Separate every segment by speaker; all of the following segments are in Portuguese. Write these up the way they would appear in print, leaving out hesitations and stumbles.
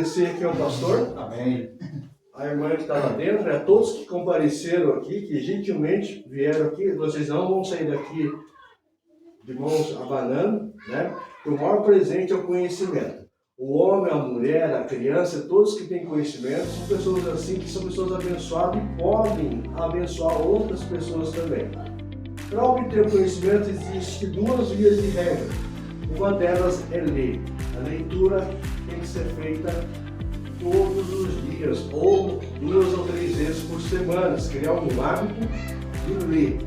Speaker 1: Esse aqui é o pastor.
Speaker 2: Amém.
Speaker 1: A irmã que está lá dentro, né? Todos que compareceram aqui, que gentilmente vieram aqui, vocês não vão sair daqui de mãos abanando, né? O maior presente é o conhecimento. O homem, a mulher, a criança, todos que têm conhecimento, são pessoas assim, que são pessoas abençoadas e podem abençoar outras pessoas também. Para obter conhecimento, existem duas vias de regra. Uma delas é ler. A leitura tem que ser feita todos os dias, ou 2 ou 3 vezes por semana, criar um hábito de ler.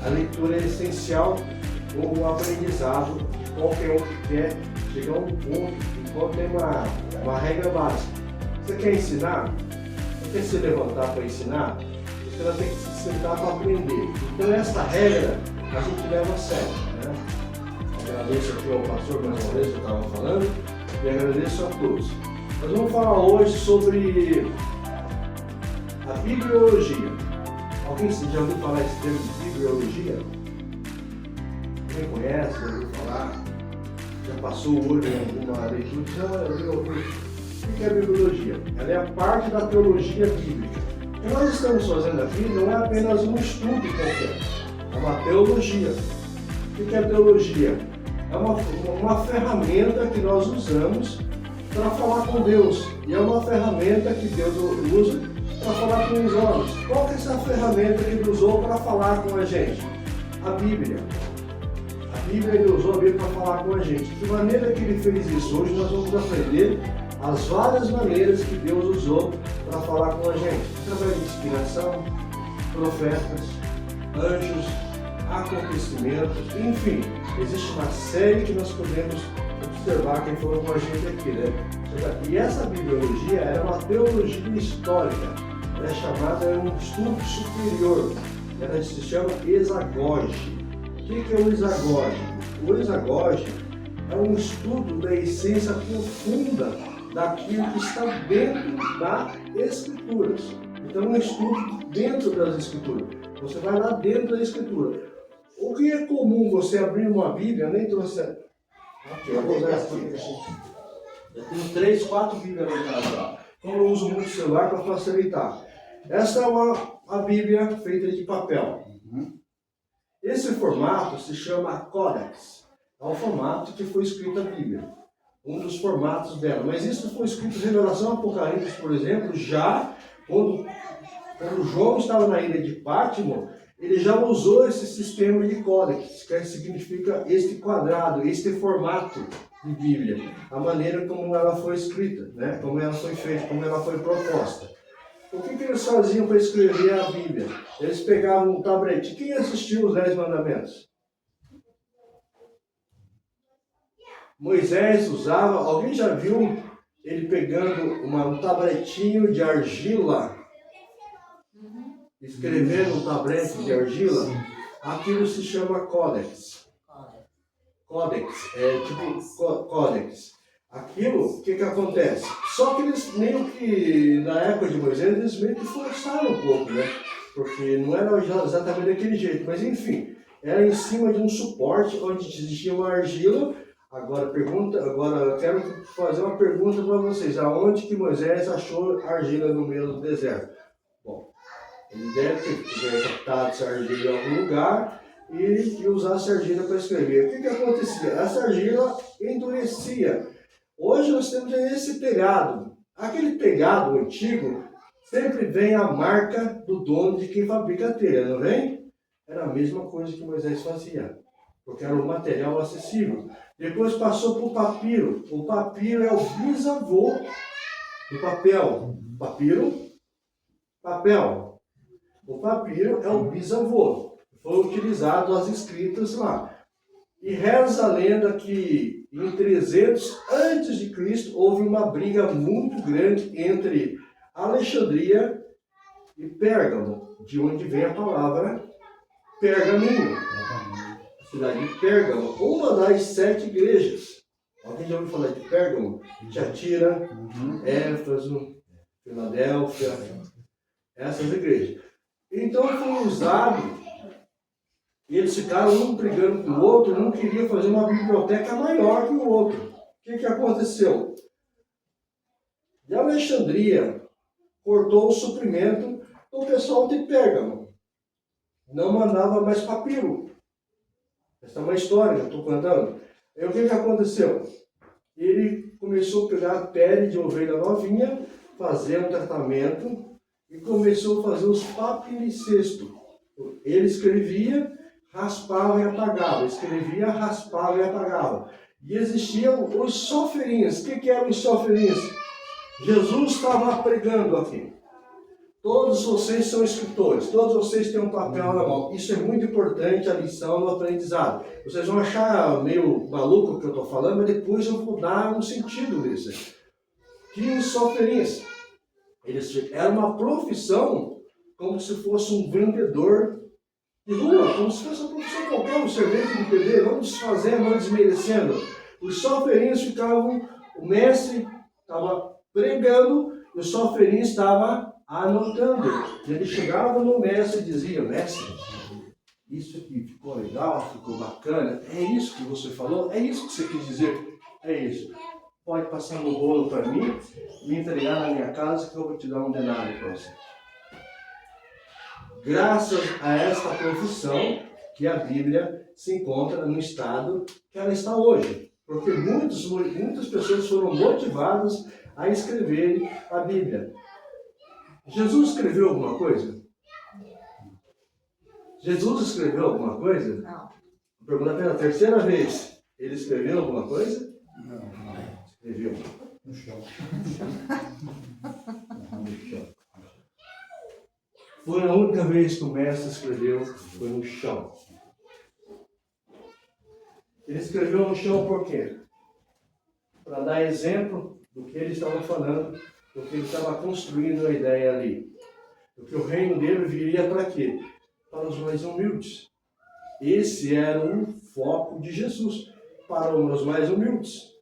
Speaker 1: A leitura é essencial como aprendizado de qualquer um que quer chegar a um ponto, enquanto tem uma regra básica. Você quer ensinar? Você quer se levantar para ensinar? Você vai ter que se sentar para aprender. Então essa regra a gente leva a sério, né? Agradeço aqui ao pastor mais uma vez que eu estava falando e agradeço a todos. Nós vamos falar hoje sobre a bibliologia. Alguém já ouviu falar esse termo de bibliologia? Quem conhece, já ouviu falar? Já passou o olho em alguma leitura? Já ouviu? O que é a bibliologia? Ela é a parte da teologia bíblica. O que nós estamos fazendo aqui não é apenas um estudo qualquer, é uma teologia. O que é a teologia? É uma ferramenta que nós usamos para falar com Deus. E é uma ferramenta que Deus usa para falar com os homens. Qual que é essa ferramenta que Ele usou para falar com a gente? A Bíblia. A Bíblia, Ele usou a Bíblia para falar com a gente. De que maneira que Ele fez isso? Hoje nós vamos aprender as várias maneiras que Deus usou para falar com a gente. Através de inspiração, profetas, anjos, acontecimentos, enfim. Existe uma série que nós podemos observar quem falou com a gente aqui, né? E essa bibliologia é uma teologia histórica. Ela é chamada de um estudo superior. Ela se chama exagoge. O que é o exagoge? O exagoge é um estudo da essência profunda daquilo que está dentro das Escrituras. Então, é um estudo dentro das Escrituras. Você vai lá dentro da Escritura. O que é comum você abrir uma Bíblia, nem trouxe. Aqui, eu vou usar essa aqui. Eu tenho 3, 4 Bíblias em casa. Então eu uso muito o celular para facilitar. Essa é uma Bíblia feita de papel. Esse formato se chama Codex. É o formato que foi escrita a Bíblia. Um dos formatos dela. Mas isso foi escrito em Revelação Apocalipse, por exemplo, já quando João estava na ilha de Pátimo, ele já usou esse sistema de códex, que significa este quadrado, este formato de Bíblia, a maneira como ela foi escrita, né? Como ela foi feita, como ela foi proposta. O que eles faziam para escrever a Bíblia? Eles pegavam um tablete. Quem assistiu os 10 mandamentos? Moisés usava, alguém já viu ele pegando um tabletinho de argila, escrever um tablete de argila? Aquilo se chama códex. Códex, é tipo códex. Aquilo, o que acontece? Só que eles meio que, na época de Moisés, eles meio que forçaram um pouco, né? Porque não era exatamente daquele jeito, mas enfim, era em cima de um suporte onde existia uma argila. Agora eu quero fazer uma pergunta para vocês. Aonde que Moisés achou argila no meio do deserto? Bom, ele deve ter captado essa argila em algum lugar e usar essa argila para escrever. O que acontecia? Essa argila endurecia. Hoje nós temos esse telhado. Aquele telhado antigo sempre vem a marca do dono de quem fabrica a telha, não vem? Era a mesma coisa que Moisés fazia, porque era um material acessível. Depois passou para o papiro. O papiro é o bisavô do papel. Papel. O papiro é o bisavô. Foi utilizado as escritas lá. E reza a lenda que em 300 a.C. houve uma briga muito grande entre Alexandria e Pérgamo, de onde vem a palavra pergaminho. A cidade de Pérgamo, uma das 7 igrejas. Alguém já ouviu falar de Pérgamo? Tiatira, Éfeso, Filadélfia, essas igrejas. Então foi usado, e eles ficaram um brigando com o outro, um queria fazer uma biblioteca maior que o outro. O que aconteceu? de Alexandria cortou o suprimento do pessoal de Pérgamo. Não mandava mais papiro. Essa é uma história que eu estou contando. E o que aconteceu? Ele começou a pegar a pele de ovelha novinha, fazer um tratamento e começou a fazer os papiricestos. Ele escrevia, raspava e apagava. Escrevia, raspava e apagava. E existiam os soferinhos. O que eram os soferinhos? Jesus estava pregando aqui. Todos vocês são escritores, todos vocês têm um papel na mão. Isso é muito importante, a lição do aprendizado. Vocês vão achar meio maluco o que eu estou falando, mas depois eu vou dar um sentido nisso. Que os soferinhos, era uma profissão como se fosse um vendedor de rua, como se fosse uma profissão qualquer, um servente de pedreiro, não desfazendo, não desmerecendo. Os soferinhos ficavam, o mestre estava pregando e o soferinho estava anotando. Ele chegava no mestre e dizia: mestre, isso aqui ficou legal, ficou bacana, é isso que você falou, é isso que você quis dizer, é isso. Pode passar no bolo para mim, me entregar na minha casa que eu vou te dar um denário para você. Graças a esta profissão que a Bíblia se encontra no estado que ela está hoje. Porque muitas pessoas foram motivadas a escreverem a Bíblia. Jesus escreveu alguma coisa? Jesus escreveu alguma coisa?
Speaker 2: Não.
Speaker 1: Pergunta pela terceira vez. Ele escreveu alguma coisa?
Speaker 3: Não.
Speaker 1: Escreveu.
Speaker 3: No chão.
Speaker 1: No chão. Foi a única vez que o mestre escreveu, foi no chão. Ele escreveu no chão por quê? Para dar exemplo do que ele estava falando, do que ele estava construindo a ideia ali. Porque o reino dele viria para quê? Para os mais humildes. Esse era o foco de Jesus, para os mais humildes.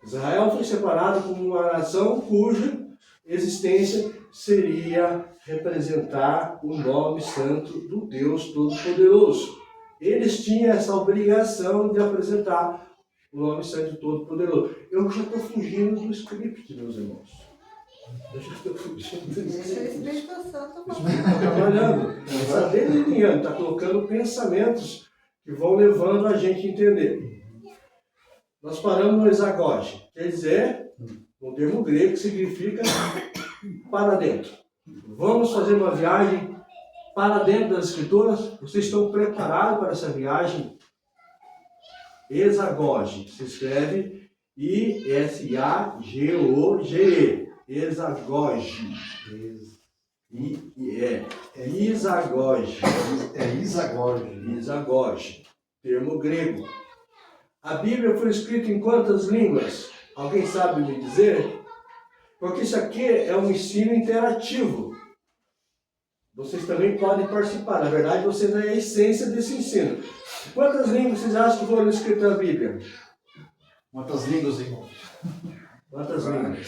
Speaker 1: Israel foi separado como uma nação cuja existência seria representar o nome santo do Deus Todo-Poderoso. Eles tinham essa obrigação de apresentar o nome santo Todo-Poderoso. Eu já estou fugindo do script, meus irmãos. Eu já estou fugindo do
Speaker 2: Deixa o
Speaker 1: script.
Speaker 2: Espírito Santo
Speaker 1: O Espírito está trabalhando, está delineando, está colocando pensamentos que vão levando a gente a entender. Nós paramos no exagoge, quer dizer, um termo grego que significa para dentro. Vamos fazer uma viagem para dentro das Escrituras? Vocês estão preparados para essa viagem? Exagoge, se escreve I-S-A-G-O-G-E. Exagoge. Isagoge.
Speaker 3: É isagoge.
Speaker 1: Isagoge, termo grego. A Bíblia foi escrita em quantas línguas? Alguém sabe me dizer? Porque isso aqui é um ensino interativo. Vocês também podem participar. Na verdade, vocês é a essência desse ensino. Quantas línguas vocês acham que foram escritas na Bíblia?
Speaker 3: Quantas línguas, irmão?
Speaker 1: Quantas línguas?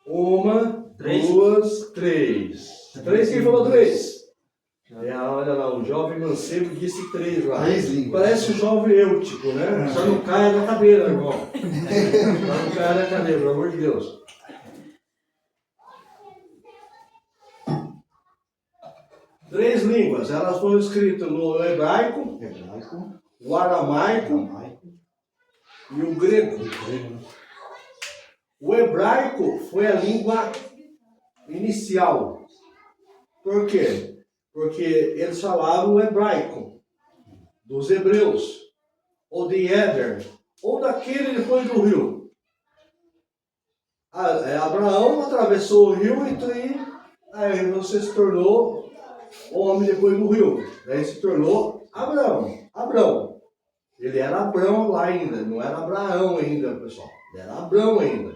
Speaker 1: Uma,
Speaker 3: Três.
Speaker 1: duas, três. Três, quem falou três? Olha lá, o jovem mancebo disse três lá.
Speaker 3: 3 línguas.
Speaker 1: Parece o jovem eutico, né? Só não caia da cadeira, irmão. Só não caia da cadeira, pelo amor de Deus. Três línguas, elas foram escritas no hebraico, o aramaico e o grego. O hebraico foi a língua inicial. Por quê? Porque eles falavam o hebraico dos hebreus, ou de Éder, ou daquele depois do rio. Abraão atravessou o rio e aí você se tornou homem depois do rio. Daí se tornou Abrão. Ele era Abrão lá ainda, não era Abraão ainda, pessoal. Ele era Abrão ainda.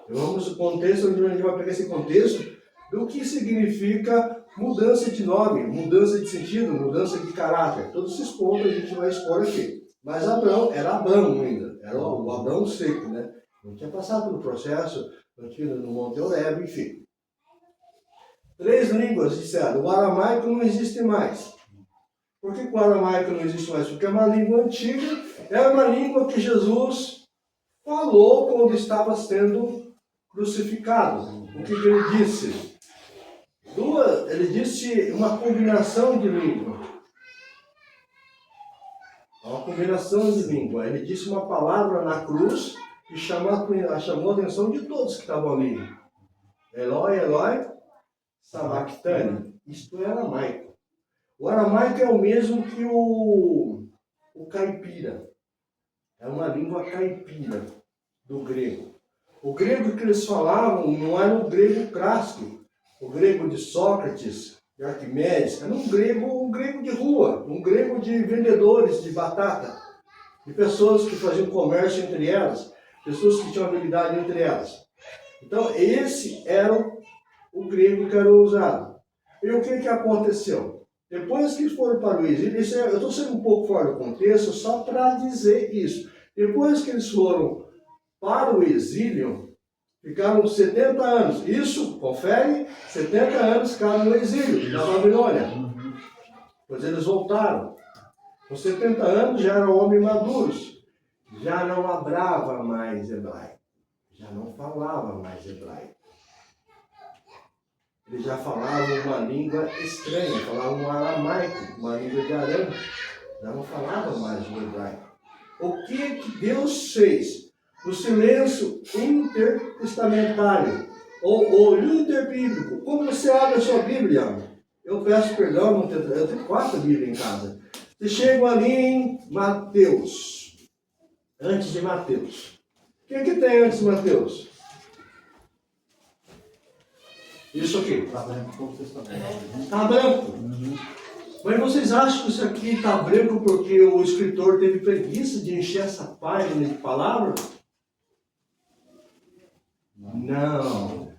Speaker 1: Vamos no contexto, onde a gente vai pegar esse contexto do que significa mudança de nome, mudança de sentido, mudança de caráter. Todos esses pontos a gente vai expor aqui. Mas Abrão era Abrão ainda, era o Abrão seco, né? Não tinha passado pelo processo, não tinha no Monte Horebe, enfim. Três línguas disseram, o aramaico não existe mais. Por que o aramaico não existe mais? Porque é uma língua antiga, é uma língua que Jesus falou quando estava sendo crucificado. O que ele disse? Ele disse uma combinação de língua. Uma combinação de língua. Ele disse uma palavra na cruz que chamou a atenção de todos que estavam ali. Eloi, Eloi, sabachthani. Isto é aramaico. O aramaico é o mesmo que o caipira. É uma língua caipira do grego. O grego que eles falavam não era o grego clássico, o grego de Sócrates, de Arquimedes, era um grego de rua, um grego de vendedores de batata, de pessoas que faziam comércio entre elas, pessoas que tinham habilidade entre elas. Então, esse era o grego que era usado. E o que aconteceu? Depois que foram para o exílio, eu estou sendo um pouco fora do contexto, só para dizer isso. Depois que eles foram para o exílio, ficaram 70 anos. Isso, confere, 70 anos ficaram no exílio, na Babilônia. Depois eles voltaram. Com 70 anos já eram homens maduros. Já não hablava mais hebraico. Já não falava mais hebraico. Eles já falavam uma língua estranha, falavam um aramaico, uma língua de arame. Já não falava mais o hebraico. O que Deus fez? O silêncio intertestamentário, ou interbíblico. Como você abre a sua Bíblia? Eu peço perdão, eu tenho 4 Bíblias em casa. Você chega ali em Mateus, antes de Mateus. O que tem antes de Mateus? Isso aqui.
Speaker 3: Está branco.
Speaker 1: Está branco. Mas vocês acham que isso aqui está branco porque o escritor teve preguiça de encher essa página de palavras? Não.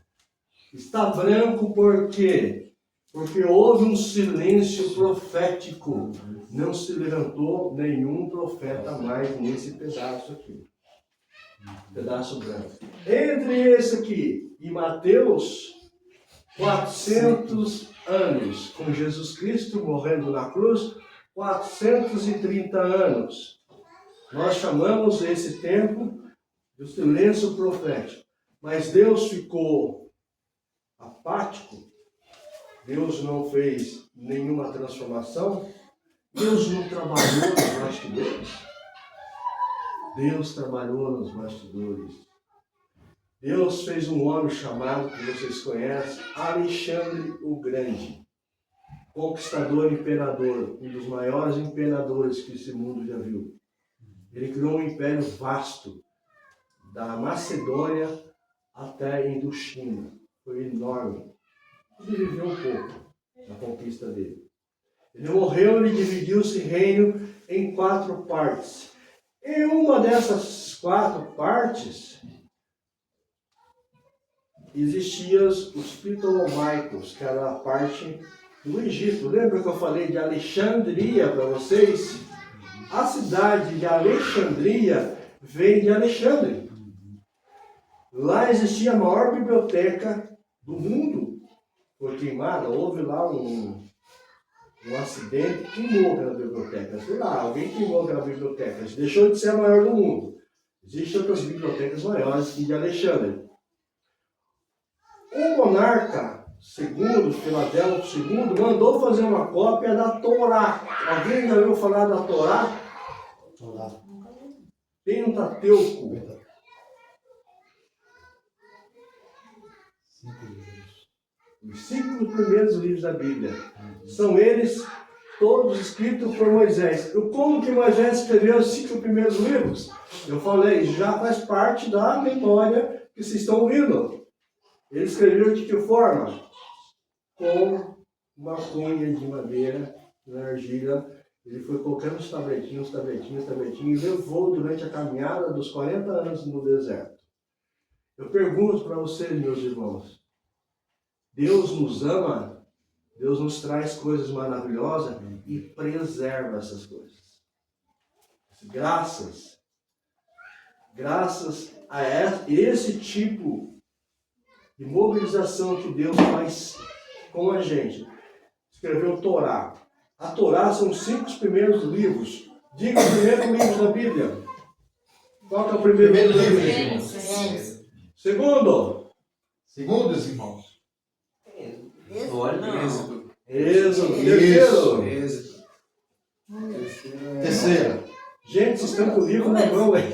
Speaker 1: Está branco por quê? Porque houve um silêncio profético. Não se levantou nenhum profeta mais nesse pedaço aqui. Pedaço branco. Entre esse aqui e Mateus, 400 anos com Jesus Cristo morrendo na cruz, 430 anos. Nós chamamos esse tempo de silêncio profético. Mas Deus ficou apático, Deus não fez nenhuma transformação, Deus não trabalhou nos bastidores. Deus trabalhou nos bastidores. Deus fez um homem chamado, que vocês conhecem, Alexandre o Grande, conquistador e imperador, um dos maiores imperadores que esse mundo já viu. Ele criou um império vasto, da Macedônia até a Indochina. Foi enorme. Ele viveu um pouco na conquista dele. Ele morreu e dividiu esse reino em 4 partes. Em uma dessas 4 partes, existiam os Ptolomaicos, que era a parte do Egito. Lembra que eu falei de Alexandria para vocês? A cidade de Alexandria vem de Alexandre. Lá existia a maior biblioteca do mundo. Foi queimada, houve lá um acidente, queimou aquela biblioteca. Sei lá, alguém queimou aquela biblioteca. Deixou de ser a maior do mundo. Existem outras bibliotecas maiores que de Alexandre. O monarca segundo, Filadélfo II, mandou fazer uma cópia da Torá. Alguém já ouviu falar da Torá?
Speaker 3: Torá.
Speaker 1: Pentateuco.
Speaker 3: 5 livros.
Speaker 1: Os 5 primeiros livros da Bíblia. São eles todos escritos por Moisés. E como que Moisés escreveu os 5 primeiros livros? Eu falei, já faz parte da memória que vocês estão ouvindo. Ele escreveu de que forma? Com uma cunha de madeira na argila. Ele foi colocando os tabletinhos, e levou durante a caminhada dos 40 anos no deserto. Eu pergunto para vocês, meus irmãos, Deus nos ama, Deus nos traz coisas maravilhosas e preserva essas coisas. Graças a esse tipo de mobilização que Deus faz com a gente. Escreveu Torá. A Torá são os 5 primeiros livros. Diga o primeiro livro da Bíblia. Qual que é o primeiro livro?
Speaker 3: Gênesis.
Speaker 1: Segundo?
Speaker 3: Segundos, irmãos.
Speaker 2: Olha, não.
Speaker 4: Êxodo.
Speaker 1: Êxodo.
Speaker 3: Isso.
Speaker 1: Terceiro.
Speaker 4: Êxodo.
Speaker 3: Terceira.
Speaker 1: Gente, vocês estão com o livro na mão, hein?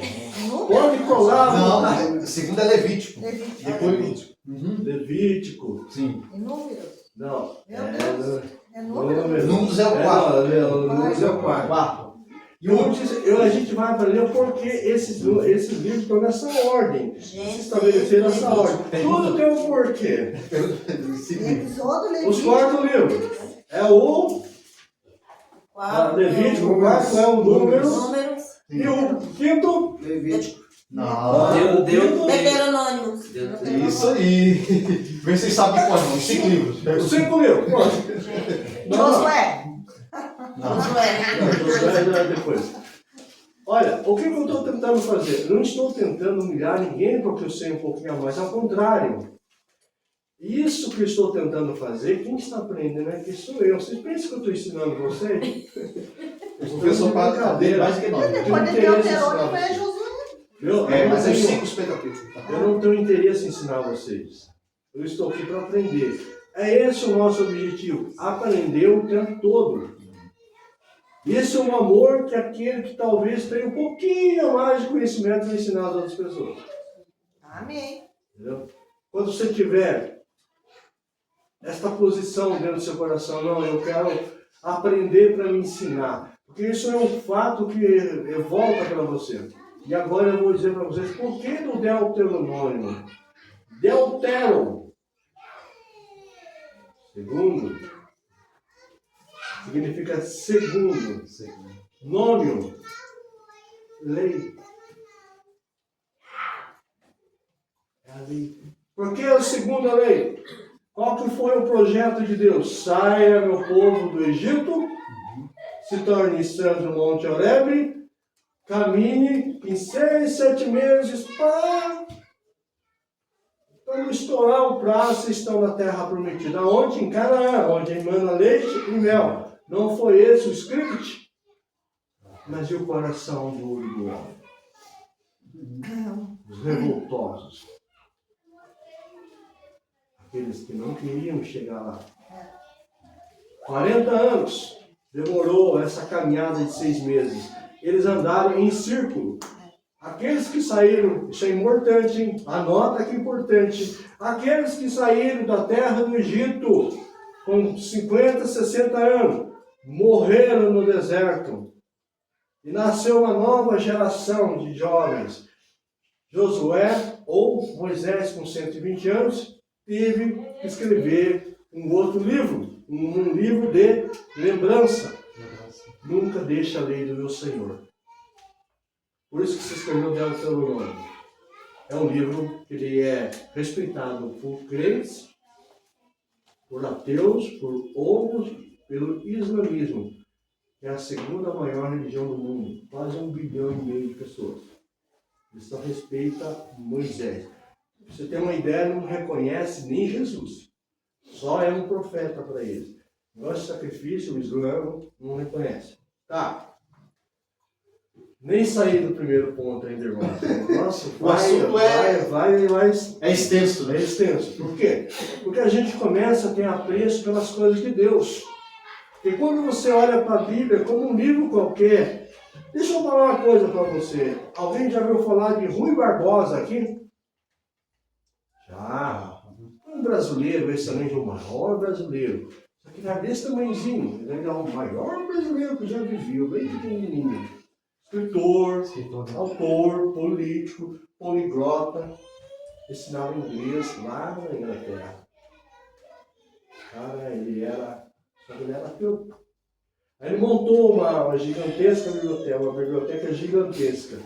Speaker 5: Número?
Speaker 1: Pode colar.
Speaker 3: Não, segunda é Levítico.
Speaker 5: Levítico.
Speaker 3: Depois. Uhum.
Speaker 1: Levítico.
Speaker 3: Sim.
Speaker 5: E números?
Speaker 1: Não.
Speaker 5: Meu Deus. É número?
Speaker 3: Números é o quarto.
Speaker 1: Números é o quarto.
Speaker 3: Quarto.
Speaker 1: E a gente vai aprender o porquê esses livros estão nessa ordem. Se estabeleceram nessa ordem. Tudo tem um porquê.
Speaker 5: Exodo,
Speaker 1: Os
Speaker 5: Levítico.
Speaker 1: quatro livros. É o Levítico, o quarto é o Números.
Speaker 5: Números.
Speaker 1: E o quinto,
Speaker 4: Levítico.
Speaker 3: Não.
Speaker 5: Deuteronômio.
Speaker 3: Isso aí. Vê se vocês sabem qual é. Os 5 livros.
Speaker 1: os cinco livros.
Speaker 5: Josué.
Speaker 3: Não.
Speaker 5: Josué.
Speaker 1: Depois. Olha, o que eu estou tentando fazer? Eu não estou tentando humilhar ninguém porque eu sei um pouquinho a mais, ao contrário. Isso que eu estou tentando fazer, quem está aprendendo aqui sou eu. Vocês pensam que eu estou ensinando vocês?
Speaker 3: O professor para mais que nós.
Speaker 5: Depois de Deuteronômio é Josué.
Speaker 3: Mas é os 5 Pentateucos.
Speaker 1: Eu não tenho interesse em ensinar vocês. Eu estou aqui para aprender. É esse o nosso objetivo. Aprender o tempo todo. Esse é um amor que aquele que talvez tenha um pouquinho mais de conhecimento vai ensinar as outras pessoas.
Speaker 5: Amém.
Speaker 1: Entendeu? Quando você tiver esta posição dentro do seu coração, não, eu quero aprender para me ensinar. Porque isso é um fato que volta para você. E agora eu vou dizer para vocês por que do Deuteronômio. Deutero. Segundo. Significa segundo. Nômio. Lei. É a lei. Por que a segunda lei? Qual que foi o projeto de Deus? Saia, meu povo, do Egito, se torne estranho no Monte Horebe, caminhe em 6, 7 meses para estourar o prazo, vocês estão na terra prometida. Onde? Em Canaã, onde emana leite e mel. Não foi esse o script? Mas e o coração duro do homem? Os revoltosos. Aqueles que não queriam chegar lá. 40 anos demorou essa caminhada de 6 meses. Eles andaram em círculo. Aqueles que saíram, isso é importante, hein? Anota que é importante. Aqueles que saíram da terra do Egito com 50, 60 anos, morreram no deserto. E nasceu uma nova geração de jovens. Josué, ou Moisés com 120 anos, teve que escrever um outro livro, um livro de lembrança. Nunca deixe a lei do meu Senhor. Por isso que se escreveu Deuteronômio. É um livro que ele é respeitado por crentes, por ateus, por outros, pelo islamismo, que é a segunda maior religião do mundo. Quase 1,5 bilhão de pessoas. Eles só respeitam Moisés. Pra você ter uma ideia, não reconhece nem Jesus. Só é um profeta para eles. Nosso sacrifício, o Islã, não reconhece. Tá. Nem saí do primeiro ponto ainda, irmão. Nossa,
Speaker 3: O assunto
Speaker 1: vai.
Speaker 3: É extenso,
Speaker 1: É
Speaker 3: né?
Speaker 1: extenso. Por quê? Porque a gente começa a ter apreço pelas coisas de Deus. E quando você olha para a Bíblia como um livro qualquer, deixa eu falar uma coisa para você. Alguém já ouviu falar de Rui Barbosa aqui? Já. Um brasileiro, excelente, o maior brasileiro. Só que ele é desse tamanhozinho. Ele é o maior brasileiro que já viveu, bem pequenininho. Escritor, autor, político, poliglota, ensinava inglês lá na Inglaterra. Cara, ele era ateu. Aí ele montou uma gigantesca biblioteca gigantesca.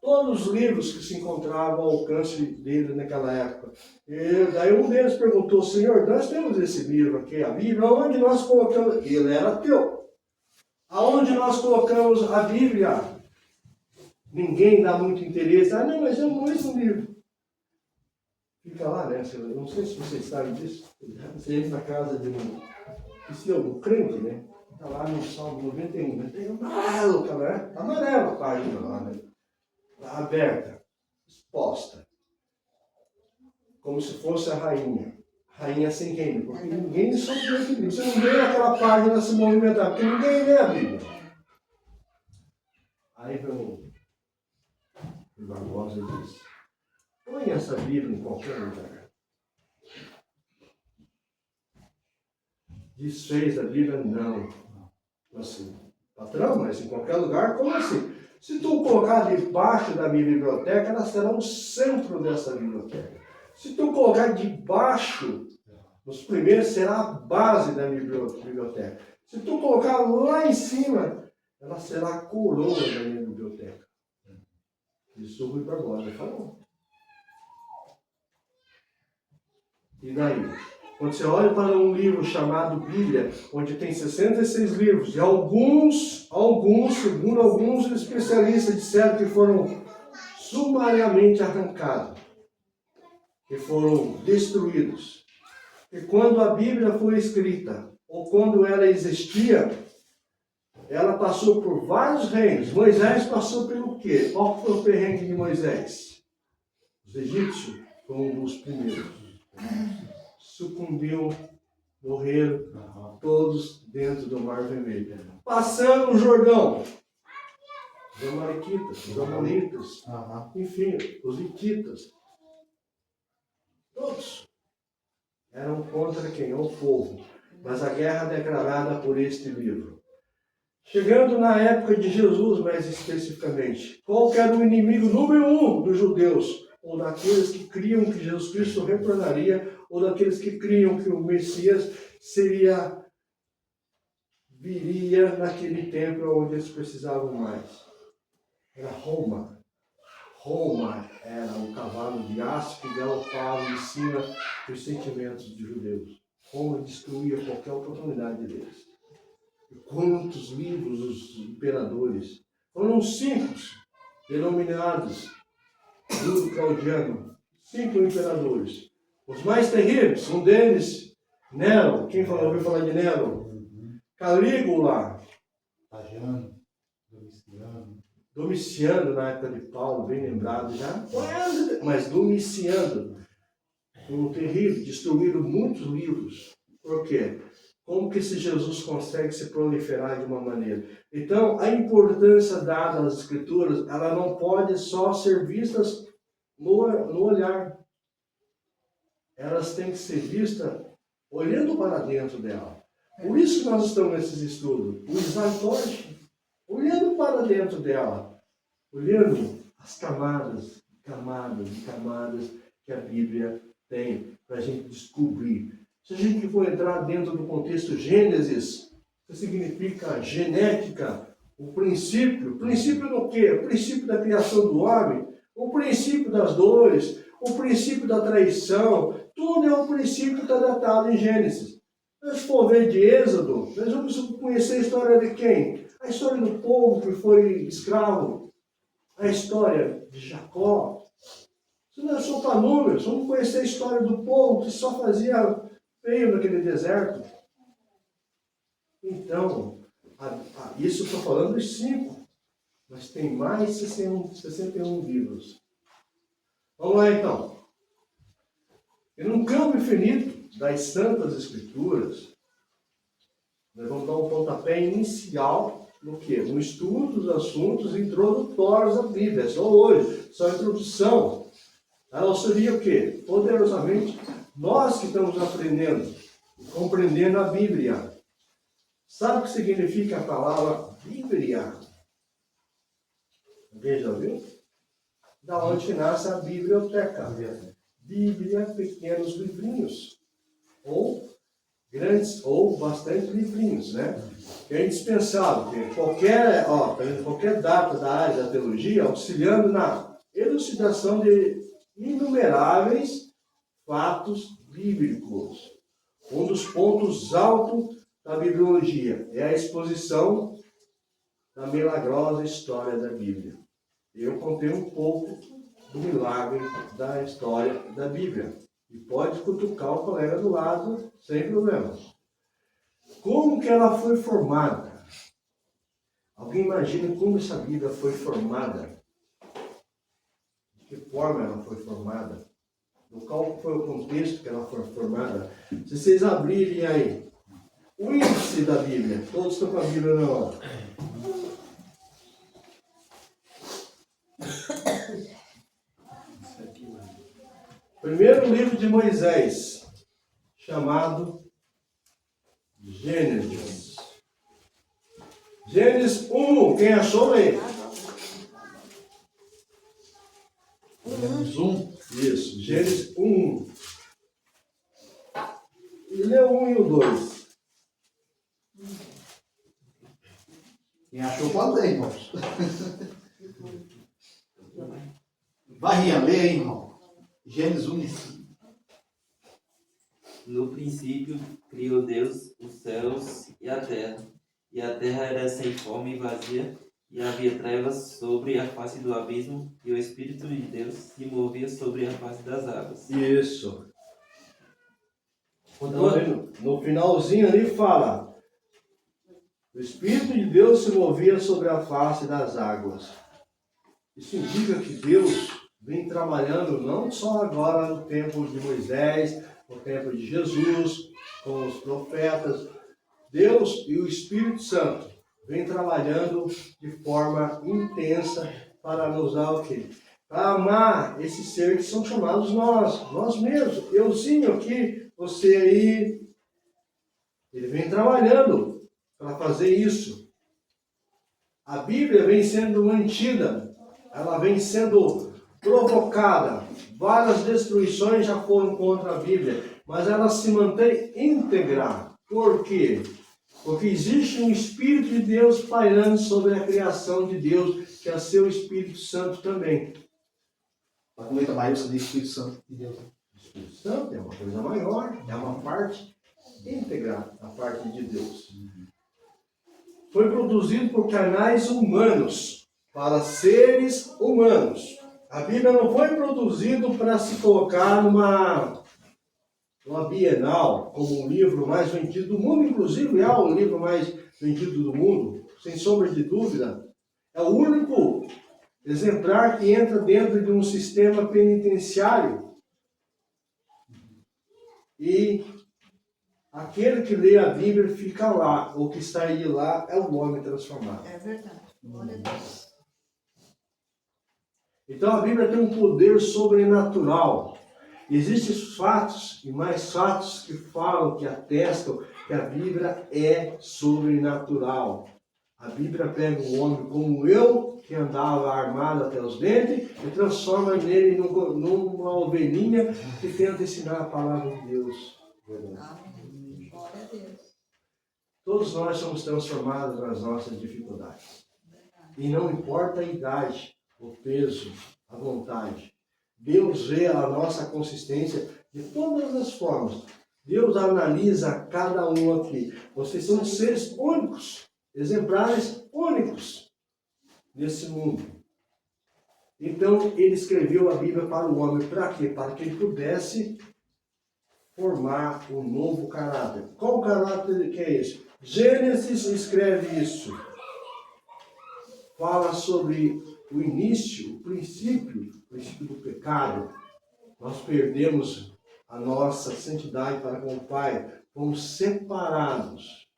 Speaker 1: Todos os livros que se encontravam ao alcance dele naquela época. E daí um deles perguntou: Senhor, nós temos esse livro aqui, a Bíblia, onde nós colocamos? Ele era ateu. Aonde nós colocamos a Bíblia? Ninguém dá muito interesse. Ah, não, mas é o mesmo livro. Fica lá, né? Eu não sei se vocês sabem disso. Você entra na casa de um crente, né? Está lá no Salmo 91. Né? Tem amarelo, cara, né? Amarelo a página lá, né? Tá aberta, exposta. como se fosse a rainha. Rainha sem reino, porque ninguém soube ler aquele livro. Você não vê aquela página se movimentar, porque ninguém lê a Bíblia. Aí vem o Barbosa e diz: põe essa Bíblia em qualquer lugar. Desfez a Bíblia? Não. Assim, patrão, mas em qualquer lugar? Como assim? Se tu colocar debaixo da minha biblioteca, ela será o centro dessa biblioteca. Se tu colocar debaixo, nos primeiros, será a base da minha biblioteca. Se tu colocar lá em cima, ela será a coroa da minha biblioteca. Isso o Rui Barbosa falou. E daí? Quando você olha para um livro chamado Bíblia, onde tem 66 livros, e alguns, segundo alguns especialistas, disseram que foram sumariamente arrancados, que foram destruídos. E quando a Bíblia foi escrita, ou quando ela existia, ela passou por vários reinos. Moisés passou pelo quê? Qual foi o perrengue de Moisés? Os egípcios foram um dos primeiros. Sucumbiu, morreram, todos dentro do Mar Vermelho. Passando o Jordão, os amalequitas, os amonitas, enfim, os hititas, todos eram contra quem? O povo. Mas a guerra declarada por este livro. Chegando na época de Jesus, mais especificamente, qual era o inimigo número 1 dos judeus? Ou daqueles que criam que Jesus Cristo retornaria, ou daqueles que criam que o Messias viria naquele tempo onde eles precisavam mais. Era Roma. Roma era o cavalo de aço que galopava em cima dos sentimentos dos judeus. Roma destruía qualquer oportunidade deles. E quantos livros os imperadores? Foram 5 denominados Júlio Claudiano, 5 imperadores. Os mais terríveis, um deles, Nero. Quem ouviu falar de Nero? Calígula. Domiciano, na época de Paulo, bem lembrado já. Mas Domiciano, um terrível, destruíram muitos livros. Por quê? Como que esse Jesus consegue se proliferar de uma maneira? Então, a importância dada às Escrituras, ela não pode só ser vistas no olhar. Elas têm que ser vistas olhando para dentro dela. Por isso que nós estamos nesses estudos. O exaltote, olhando para dentro dela. Olhando as camadas que a Bíblia tem para a gente descobrir. Se a gente for entrar dentro do contexto Gênesis, que significa genética, o princípio do quê? O princípio da criação do homem, o princípio das dores, o princípio da traição, tudo é um princípio que está datado em Gênesis. Se for ver de Êxodo, nós vamos conhecer a história de quem? A história do povo que foi escravo, a história de Jacó. Se não é só para números, vamos conhecer a história do povo que só fazia feio naquele deserto. Então, isso eu estou falando dos 5, mas tem mais 61 livros. Vamos lá então. E num campo infinito das Santas Escrituras, nós vamos dar um pontapé inicial no quê? No estudo dos assuntos introdutórios à Bíblia. Só hoje, só a introdução. Ela auxilia o quê? Poderosamente, nós que estamos aprendendo, compreendendo a Bíblia. Sabe o que significa a palavra Bíblia? Alguém já ouviu? Da onde nasce a biblioteca. Bíblia, pequenos livrinhos. Ou grandes, ou bastante livrinhos, né? Que é indispensável. Qualquer data da área da teologia, auxiliando na elucidação de inumeráveis fatos bíblicos. Um dos pontos altos da bibliologia é a exposição da milagrosa história da Bíblia. Eu contei um pouco do milagre da história da Bíblia. E pode cutucar o colega do lado sem problema. Como que ela foi formada? Alguém imagina como essa Bíblia foi formada? De que forma ela foi formada? do qual foi o contexto que ela foi formada. Se vocês abrirem aí, o índice da Bíblia, todos estão com a Bíblia na hora. Primeiro livro de Moisés, chamado Gênesis. Gênesis 1, quem achou, lê. Isso, Gênesis 1. E lê o 1 e o 2.
Speaker 3: Quem achou pode ler, irmãos. Vai, Rian, lê aí, irmão. Gênesis 1.
Speaker 2: No princípio criou Deus os céus e a terra era sem forma e vazia, e havia trevas sobre a face do abismo, e o Espírito de Deus se movia sobre a face das águas.
Speaker 1: Isso. Então, no finalzinho ali fala: o Espírito de Deus se movia sobre a face das águas. Isso indica que Deus vem trabalhando não só agora no tempo de Moisés, no tempo de Jesus, com os profetas. Deus e o Espírito Santo vem trabalhando de forma intensa para nos dar o quê? Para amar esses seres que são chamados nós mesmos. Euzinho aqui, você aí, ele vem trabalhando para fazer isso. A Bíblia vem sendo mantida, ela vem sendo provocada. Várias destruições já foram contra a Bíblia, mas ela se mantém íntegra. Por quê? Porque existe um Espírito de Deus pairando sobre a criação de Deus, que é seu Espírito Santo também.
Speaker 3: A colheita maior do Espírito Santo de Deus.
Speaker 1: O Espírito Santo é uma coisa maior, é uma parte íntegra da parte de Deus. Foi produzido por canais humanos, para seres humanos. A Bíblia não foi produzida para se colocar numa Bienal, como o livro mais vendido do mundo, inclusive é o livro mais vendido do mundo, sem sombra de dúvida. É o único exemplar que entra dentro de um sistema penitenciário. E aquele que lê a Bíblia fica lá, ou que está aí lá, é o homem transformado.
Speaker 5: É verdade. Glória a Deus.
Speaker 1: Então a Bíblia tem um poder sobrenatural. Existem fatos e mais fatos que falam, que atestam que a Bíblia é sobrenatural. A Bíblia pega um homem como eu, que andava armado até os dentes, e transforma nele numa ovelhinha que tenta ensinar a palavra de Deus.
Speaker 5: Amém. Glória a Deus.
Speaker 1: Todos nós somos transformados nas nossas dificuldades. E não importa a idade, o peso, a vontade. Deus vê a nossa consistência de todas as formas. Deus analisa cada um aqui. Vocês são seres únicos, exemplares únicos nesse mundo. Então, ele escreveu a Bíblia para o homem. Para quê? Para que ele pudesse formar um novo caráter. Qual o caráter que é esse? Gênesis escreve isso. Fala sobre o início, o princípio do pecado. Nós perdemos a nossa santidade para com o Pai. Fomos separados.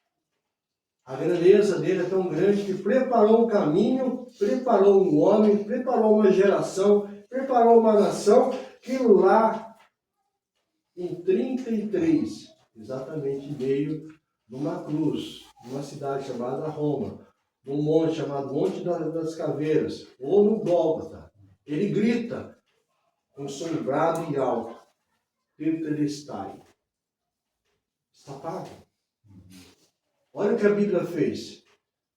Speaker 1: A grandeza dele é tão grande que preparou um caminho, preparou um homem, preparou uma geração, preparou uma nação, que lá em 33, exatamente veio numa cruz, numa cidade chamada Roma, num monte chamado Monte das Caveiras, ou no Gólgota. Ele grita com som brado e alto: Tetelestai. Está pago. Olha o que a Bíblia fez.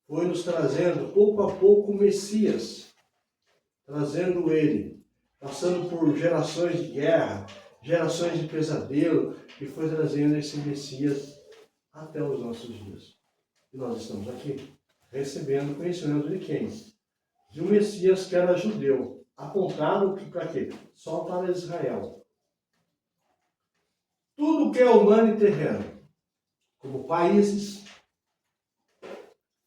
Speaker 1: Foi nos trazendo pouco a pouco o Messias, trazendo ele, passando por gerações de guerra, gerações de pesadelo, e foi trazendo esse Messias até os nossos dias. E nós estamos aqui, recebendo o conhecimento de quem? De um Messias que era judeu, apontado para quê? Só para Israel. Tudo que é humano e terreno, como países,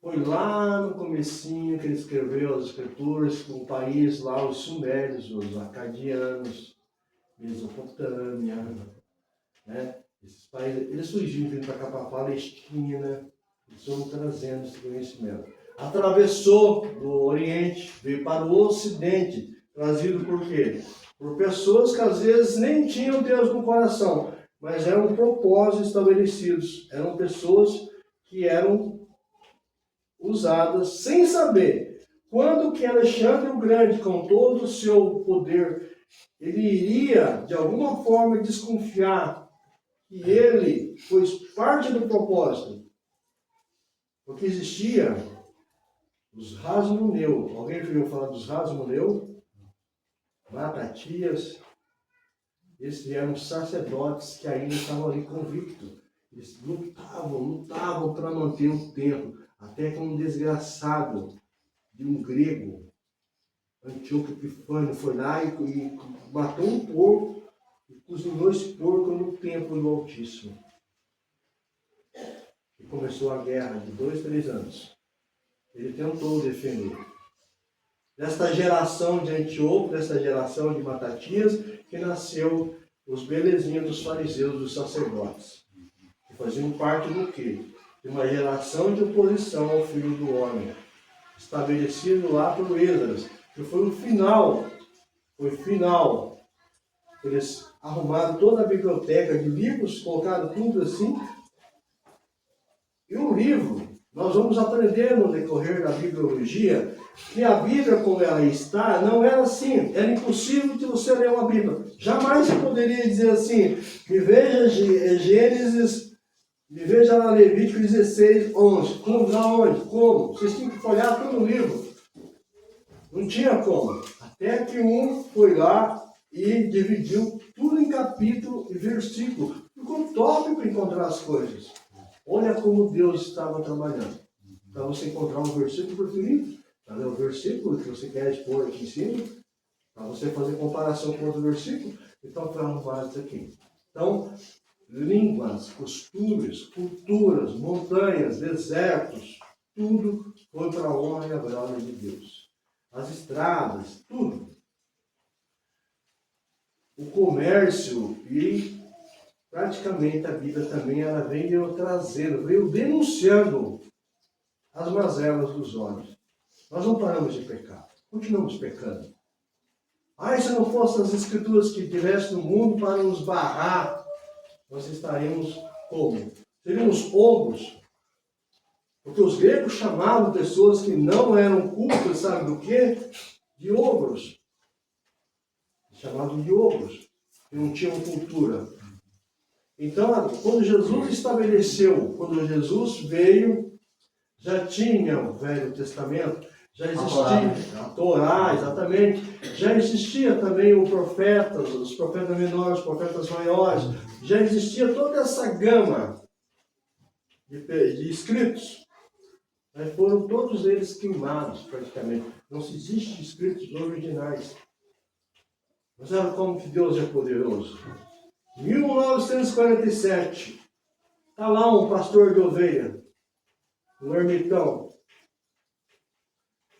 Speaker 1: foi lá no comecinho que ele escreveu as escrituras, com o país lá, os sumérios, os acadianos, Mesopotâmia, né? Esses países, eles fugiram vindo para cá, para a Palestina, eles foram trazendo esse conhecimento. Atravessou do Oriente, veio para o Ocidente, trazido por quê? Por pessoas que às vezes nem tinham Deus no coração, mas eram propósitos estabelecidos, eram pessoas que eram usadas sem saber quando que Alexandre o Grande, com todo o seu poder, ele iria de alguma forma desconfiar que ele foi parte do propósito, porque existia os Rasmoneu. Alguém ouviu falar dos Rasmoneu? Matatias. Esses eram sacerdotes que ainda estavam ali convictos. Eles lutavam para manter o templo. Até que um desgraçado de um grego, Antíoco Epifânio, foi lá e matou um porco e cozinhou esse porco no templo do Altíssimo. E começou a guerra de 2, 3 anos. Ele tentou defender. Desta geração de Antíoco, desta geração de Matatias, que nasceu os belezinhos dos fariseus, dos sacerdotes. Que faziam parte do quê? De uma geração de oposição ao Filho do Homem. Estabelecido lá por Esdras. Que foi o final. Foi o final. Eles arrumaram toda a biblioteca de livros, colocaram tudo assim. E o livro, nós vamos aprender no decorrer da bibliologia, que a Bíblia, como ela está, não era assim. Era impossível de você ler uma Bíblia. Jamais você poderia dizer assim, me veja Gênesis, me veja lá Levítico 16, 11. Como? Da onde? Como? Vocês tinham que folhear todo o livro. Não tinha como. Até que um foi lá e dividiu tudo em capítulo e versículo. Ficou top para encontrar as coisas. Olha como Deus estava trabalhando. Para você encontrar um versículo preferido, para ler o versículo que você quer expor aqui em cima, para você fazer comparação com outro versículo, então foi arrumado isso aqui. Então, línguas, costumes, culturas, montanhas, desertos, tudo foi para a honra e a glória de Deus. As estradas, tudo. O comércio e praticamente a Bíblia também ela veio trazendo, veio denunciando as mazelas dos homens. Nós não paramos de pecar, continuamos pecando. Se não fossem as escrituras que tivessem no mundo para nos barrar, nós estaríamos como? Seríamos ogros. Porque os gregos chamavam pessoas que não eram cultas, sabe do quê? De ogros. Chamavam de ogros, que não tinham cultura. Então, quando Jesus estabeleceu, quando Jesus veio, já tinha o Velho Testamento, já existia a Torá, exatamente, já existia também os profetas menores, os profetas maiores, já existia toda essa gama de escritos. Mas foram todos eles queimados, praticamente. Não se existe escritos originais. Mas olha como que Deus é poderoso. Em 1947, está lá um pastor de ovelha, um ermitão.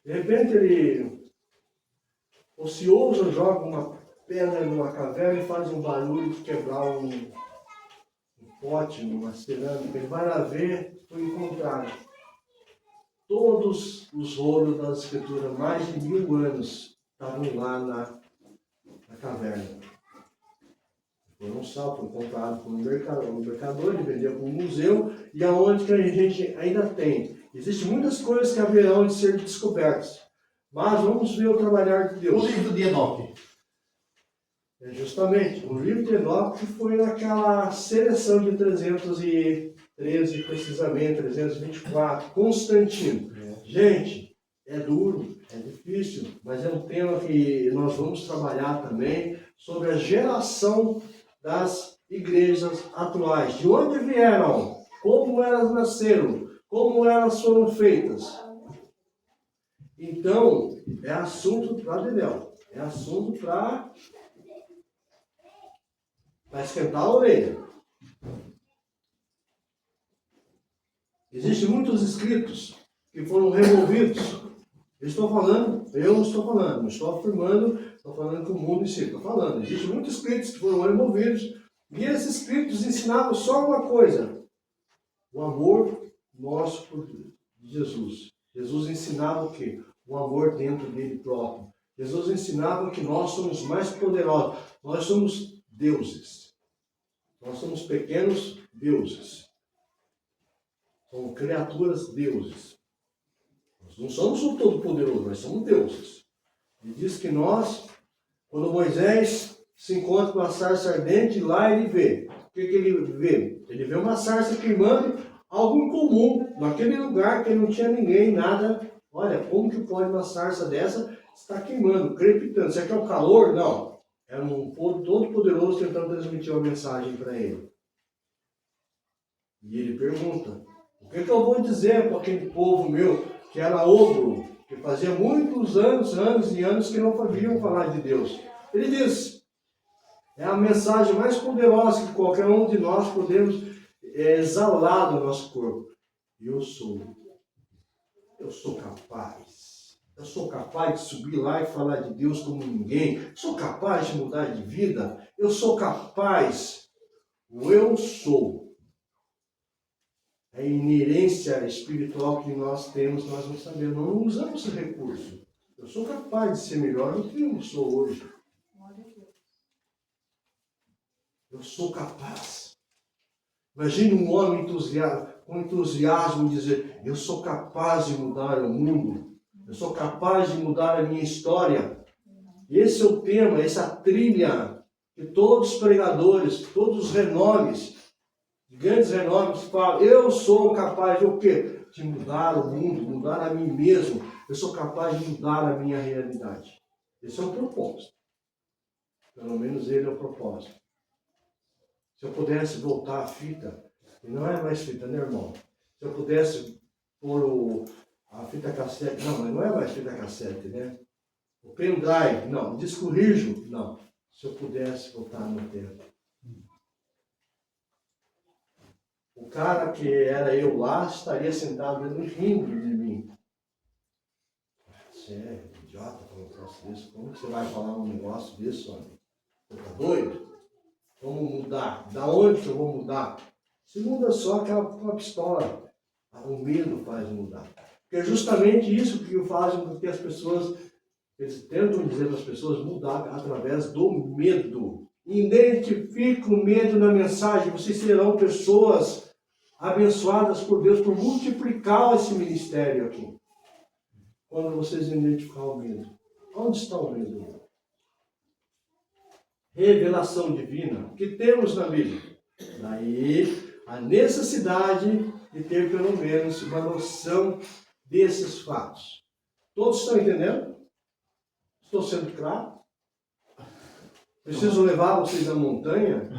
Speaker 1: De repente ele, ocioso, joga uma pedra numa caverna e faz um barulho de quebrar um pote, uma cerâmica. Ele vai lá ver, foi encontrado. Todos os rolos das escrituras, mais de 1000 anos, estavam lá na caverna. Foram saltos, foi comprado por um mercador, ele vendeu para um museu, e aonde que a gente ainda tem. Existem muitas coisas que haverão de ser descobertas. Mas vamos ver o trabalhar de Deus.
Speaker 3: O livro de Enoque.
Speaker 1: Justamente, o livro de Enoque foi naquela seleção de 313, precisamente, 324, Constantino. Gente, é duro, é difícil, mas é um tema que nós vamos trabalhar também sobre a geração das igrejas atuais. De onde vieram? Como elas nasceram? Como elas foram feitas? Então, é assunto para Dedéu. É assunto para esquentar a orelha. Existem muitos escritos que foram removidos. Eu estou falando Eu não estou falando, não estou afirmando, estou falando que o mundo em si, estou falando. Existem muitos escritos que foram removidos, e esses escritos ensinavam só uma coisa: o amor nosso por Jesus. Jesus ensinava o quê? O amor dentro dele próprio. Jesus ensinava que nós somos mais poderosos, nós somos deuses. Nós somos pequenos deuses. Somos criaturas deuses. Nós não somos o Todo-Poderoso, nós somos deuses. Ele diz que nós, quando Moisés se encontra com a sarça ardente, lá ele vê. O que ele vê? Ele vê uma sarça queimando, algo incomum, naquele lugar que não tinha ninguém, nada. Olha, como que pode uma sarça dessa estar queimando, crepitando? Será que é o calor? Não. Era um Todo-Poderoso tentando transmitir uma mensagem para ele. E ele pergunta: o que eu vou dizer para aquele povo meu que era ogro, que fazia muitos anos e anos que não sabiam falar de Deus? Ele diz: é a mensagem mais poderosa que qualquer um de nós podemos exalar do nosso corpo. Eu sou capaz. Eu sou capaz de subir lá e falar de Deus como ninguém. Eu sou capaz de mudar de vida. Eu sou capaz. O eu sou. É a inerência espiritual que nós temos, nós não sabemos. Nós não usamos esse recurso. Eu sou capaz de ser melhor do que eu sou hoje. Eu sou capaz. Imagine um homem com entusiasmo dizer: eu sou capaz de mudar o mundo. Eu sou capaz de mudar a minha história. Esse é o tema, essa trilha que todos os pregadores, todos os renomes, grandes renomes falam: eu sou capaz de o quê? De mudar o mundo, mudar a mim mesmo. Eu sou capaz de mudar a minha realidade. Esse é o propósito. Pelo menos ele é o propósito. Se eu pudesse voltar a fita, e não é mais fita, né, irmão? Se eu pudesse pôr a fita cassete, não, mas não é mais fita cassete, né? O pendrive, não. O disco rígido, não. Se eu pudesse voltar no tempo. O cara que era eu lá estaria sentado rindo de mim. Você é idiota para um negócio desse? Como que você vai falar um negócio desse, homem? Você tá doido? Como mudar? Da onde que eu vou mudar? Se muda só com a pistola. O medo faz mudar. Porque é justamente isso que faz com que as pessoas, eles tentam dizer para as pessoas mudar através do medo. Identifique o medo na mensagem. Vocês serão pessoas abençoadas por Deus por multiplicar esse ministério aqui. Quando vocês identificarem o medo. Onde está o medo? Revelação divina que temos na Bíblia. Daí a necessidade de ter pelo menos uma noção desses fatos. Todos estão entendendo? Estou sendo claro? Preciso levar vocês à montanha?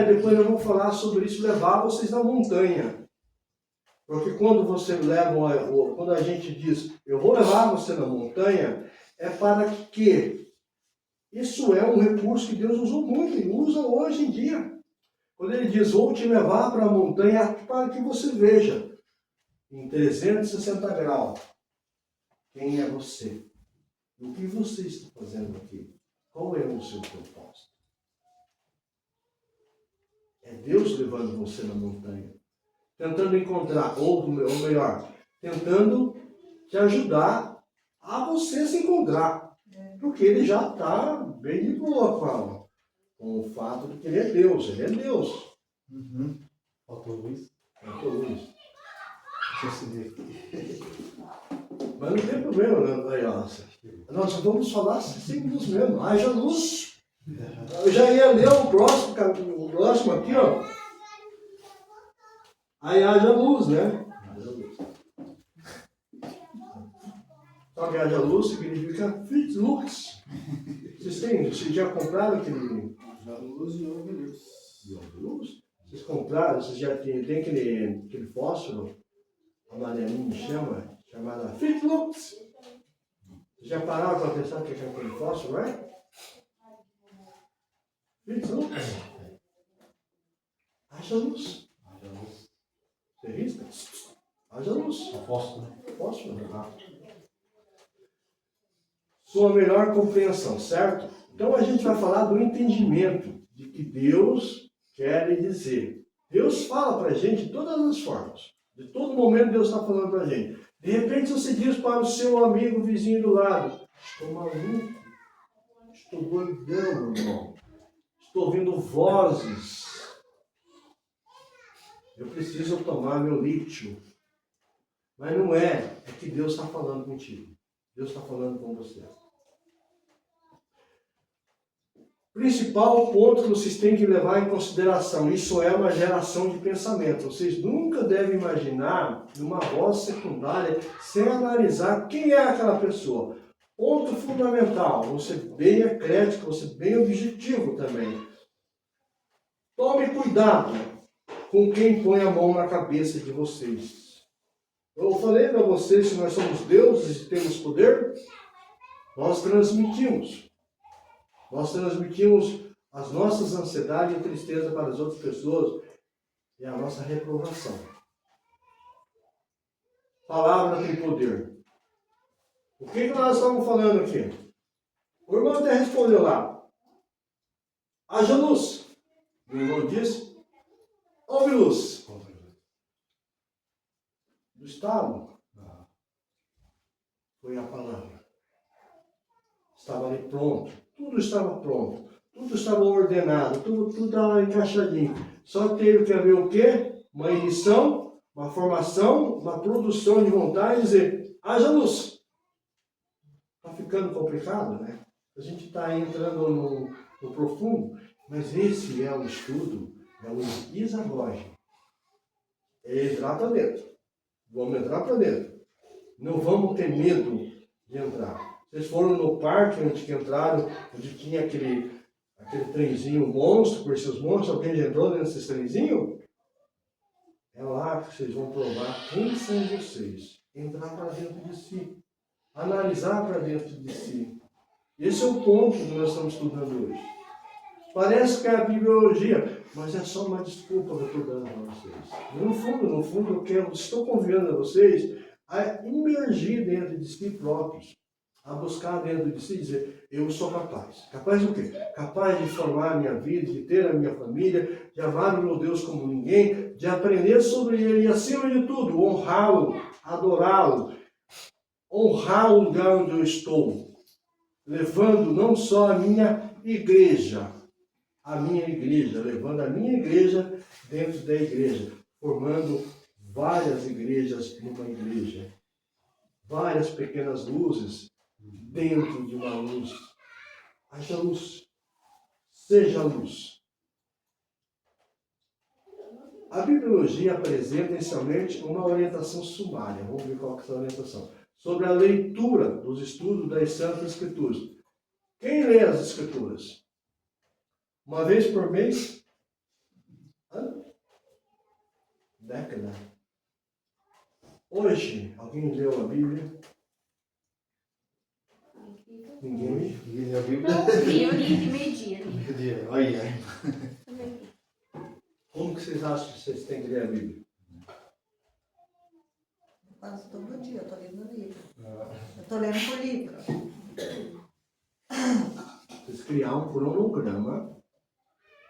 Speaker 1: Depois eu vou falar sobre isso, levar vocês à montanha. Porque quando você leva, quando a gente diz, eu vou levar você na montanha, é para que isso é um recurso que Deus usou muito e usa hoje em dia. Quando ele diz, vou te levar para a montanha para que você veja em 360 graus quem é você. O que você está fazendo aqui? Qual é o seu propósito? É Deus levando você na montanha. Tentando encontrar, ou melhor, tentando te ajudar a você se encontrar. Porque ele já está bem de boa com o fato de que ele é Deus. Ele é Deus.
Speaker 3: Faltou Luiz.
Speaker 1: Faltou Luiz.
Speaker 3: Deixa eu seguir aqui.
Speaker 1: Mas não tem problema, né? Aí, ó, nós vamos falar simples mesmo. Haja luz. Eu já ia ler o próximo aqui, ó. Aí haja luz, né? Haja luz. Só que haja luz significa fit lux. Vocês já compraram aquele...
Speaker 3: Já luz e houve luz.
Speaker 1: luz? Vocês compraram, vocês já tem aquele fósforo amarelinho chamado fit lux. Vocês já pararam para pensar o que é aquele fósforo, é? Fit lux. Haja luz.
Speaker 3: Haja luz.
Speaker 1: Você risca? Haja luz.
Speaker 3: Fósforo.
Speaker 1: Fósforo. sua melhor compreensão, certo? Então a gente vai falar do entendimento de que Deus quer dizer. Deus fala para a gente de todas as formas. De todo momento Deus está falando para a gente. De repente você diz para o seu amigo vizinho do lado: estou maluco, estou doidão, meu irmão. Estou ouvindo vozes. Eu preciso tomar meu lítio. Mas não é que Deus está falando contigo. Deus está falando com você. Principal ponto que vocês têm que levar em consideração: isso é uma geração de pensamento. Vocês nunca devem imaginar uma voz secundária sem analisar quem é aquela pessoa. Ponto fundamental: você bem eclético, você bem objetivo também. Tome cuidado com quem põe a mão na cabeça de vocês. Eu falei para vocês que nós somos deuses e temos poder. Nós transmitimos as nossas ansiedades e tristeza para as outras pessoas e a nossa reprovação. Palavra tem poder. O que nós estamos falando aqui? O irmão até respondeu lá: haja luz. O irmão disse: houve luz. Do estado foi a palavra. Estava ali pronto. Tudo estava pronto. Tudo estava ordenado. Tudo estava encaixadinho. Só teve que haver o quê? Uma ignição, uma formação, uma produção de vontade e dizer: haja luz. Está ficando complicado, né? A gente está entrando no profundo. Mas esse é o estudo, é o isagoge. É entrar para dentro. Vamos entrar para dentro. Não vamos ter medo de entrar. Vocês foram no parque onde que entraram, onde tinha aquele trenzinho monstro, por esses monstros, alguém já entrou dentro desse trenzinho? É lá que vocês vão provar quem são vocês. Entrar para dentro de si. Analisar para dentro de si. Esse é o ponto que nós estamos estudando hoje. Parece que é a bibliologia, mas é só uma desculpa que eu estou dando para vocês. No fundo, eu estou convidando a vocês a imergir dentro de si próprios, a buscar dentro de si e dizer: eu sou capaz. Capaz do quê? Capaz de formar a minha vida, de ter a minha família, de amar o meu Deus como ninguém, de aprender sobre Ele e, acima de tudo, honrá-lo, adorá-lo, honrar o lugar onde eu estou, levando não só a minha igreja, levando a minha igreja dentro da igreja, formando várias igrejas numa igreja, várias pequenas luzes dentro de uma luz. Haja luz, seja luz. A bibliologia apresenta inicialmente uma orientação sumária. Vamos ver qual que é essa orientação. Sobre a leitura dos estudos das Santas Escrituras. Quem lê as Escrituras? Uma vez por mês? Década. Hoje, alguém leu a Bíblia? Ninguém?
Speaker 3: Ninguém leu a Bíblia?
Speaker 4: Eu li de meio-dia.
Speaker 3: Meio-dia. Olha.
Speaker 1: Como que vocês acham que vocês têm que ler a Bíblia?
Speaker 5: Quase todo dia eu estou lendo livro. Eu estou lendo por livro.
Speaker 1: Vocês criar um cronograma.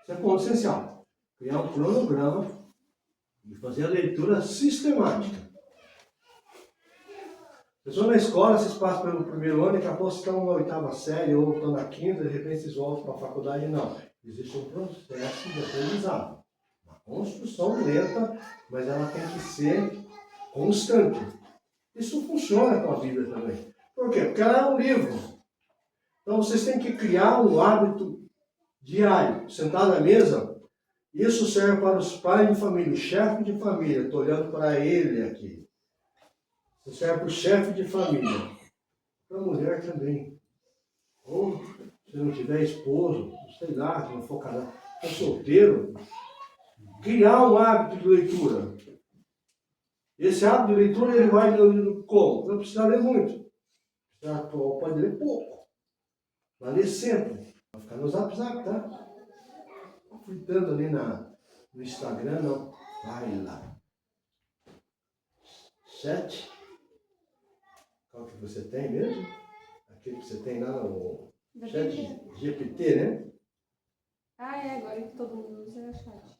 Speaker 1: Isso é ponto essencial. Criar um cronograma e fazer a leitura sistemática. Pessoal, na escola, vocês passam pelo primeiro ano e daqui a pouco vocês estão na 8ª série ou estão na 5ª, de repente vocês voltam para a faculdade. Não. Existe um processo de aprendizado. Uma construção lenta, mas ela tem que ser constante. Isso funciona com a Bíblia também. Por quê? Porque ela é um livro. Então vocês têm que criar um hábito diário. Sentar na mesa, isso serve para os pais de família, o chefe de família. Estou olhando para ele aqui. Isso serve para o chefe de família. Para a mulher também. Ou, se não tiver esposo, sei lá, se não for casado, for solteiro, criar um hábito de leitura. Esse hábito de leitura, ele vai lendo como? Não precisa ler muito. Pode ler pouco. Vai ler sempre. Vai ficar no zap, tá? Fritando ali no Instagram, não. Vai lá. 7. Qual que você tem mesmo? aquele que você tem lá no
Speaker 4: Da
Speaker 1: chat
Speaker 4: Bíblia.
Speaker 1: GPT, né?
Speaker 4: Ah, é, agora que todo mundo usa o chat.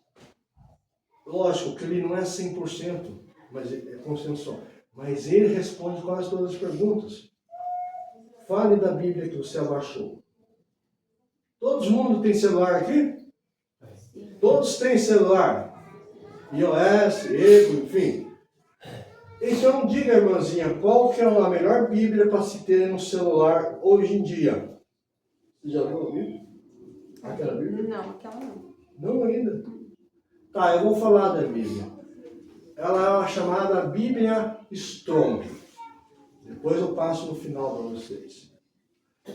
Speaker 1: Lógico que ele não é 100%, mas é consensual. Mas ele responde quase todas as perguntas. Fale da Bíblia que você abaixou. Todo mundo tem celular aqui? Todos têm celular. iOS, Ego, enfim. Então, diga, irmãzinha, qual que é a melhor Bíblia para se ter no celular hoje em dia? Você já viu a Bíblia? Aquela Bíblia?
Speaker 4: Não, aquela não.
Speaker 1: Não ainda. Tá, eu vou falar da Bíblia. Ela é a chamada Bíblia Strong. Depois eu passo no final para vocês.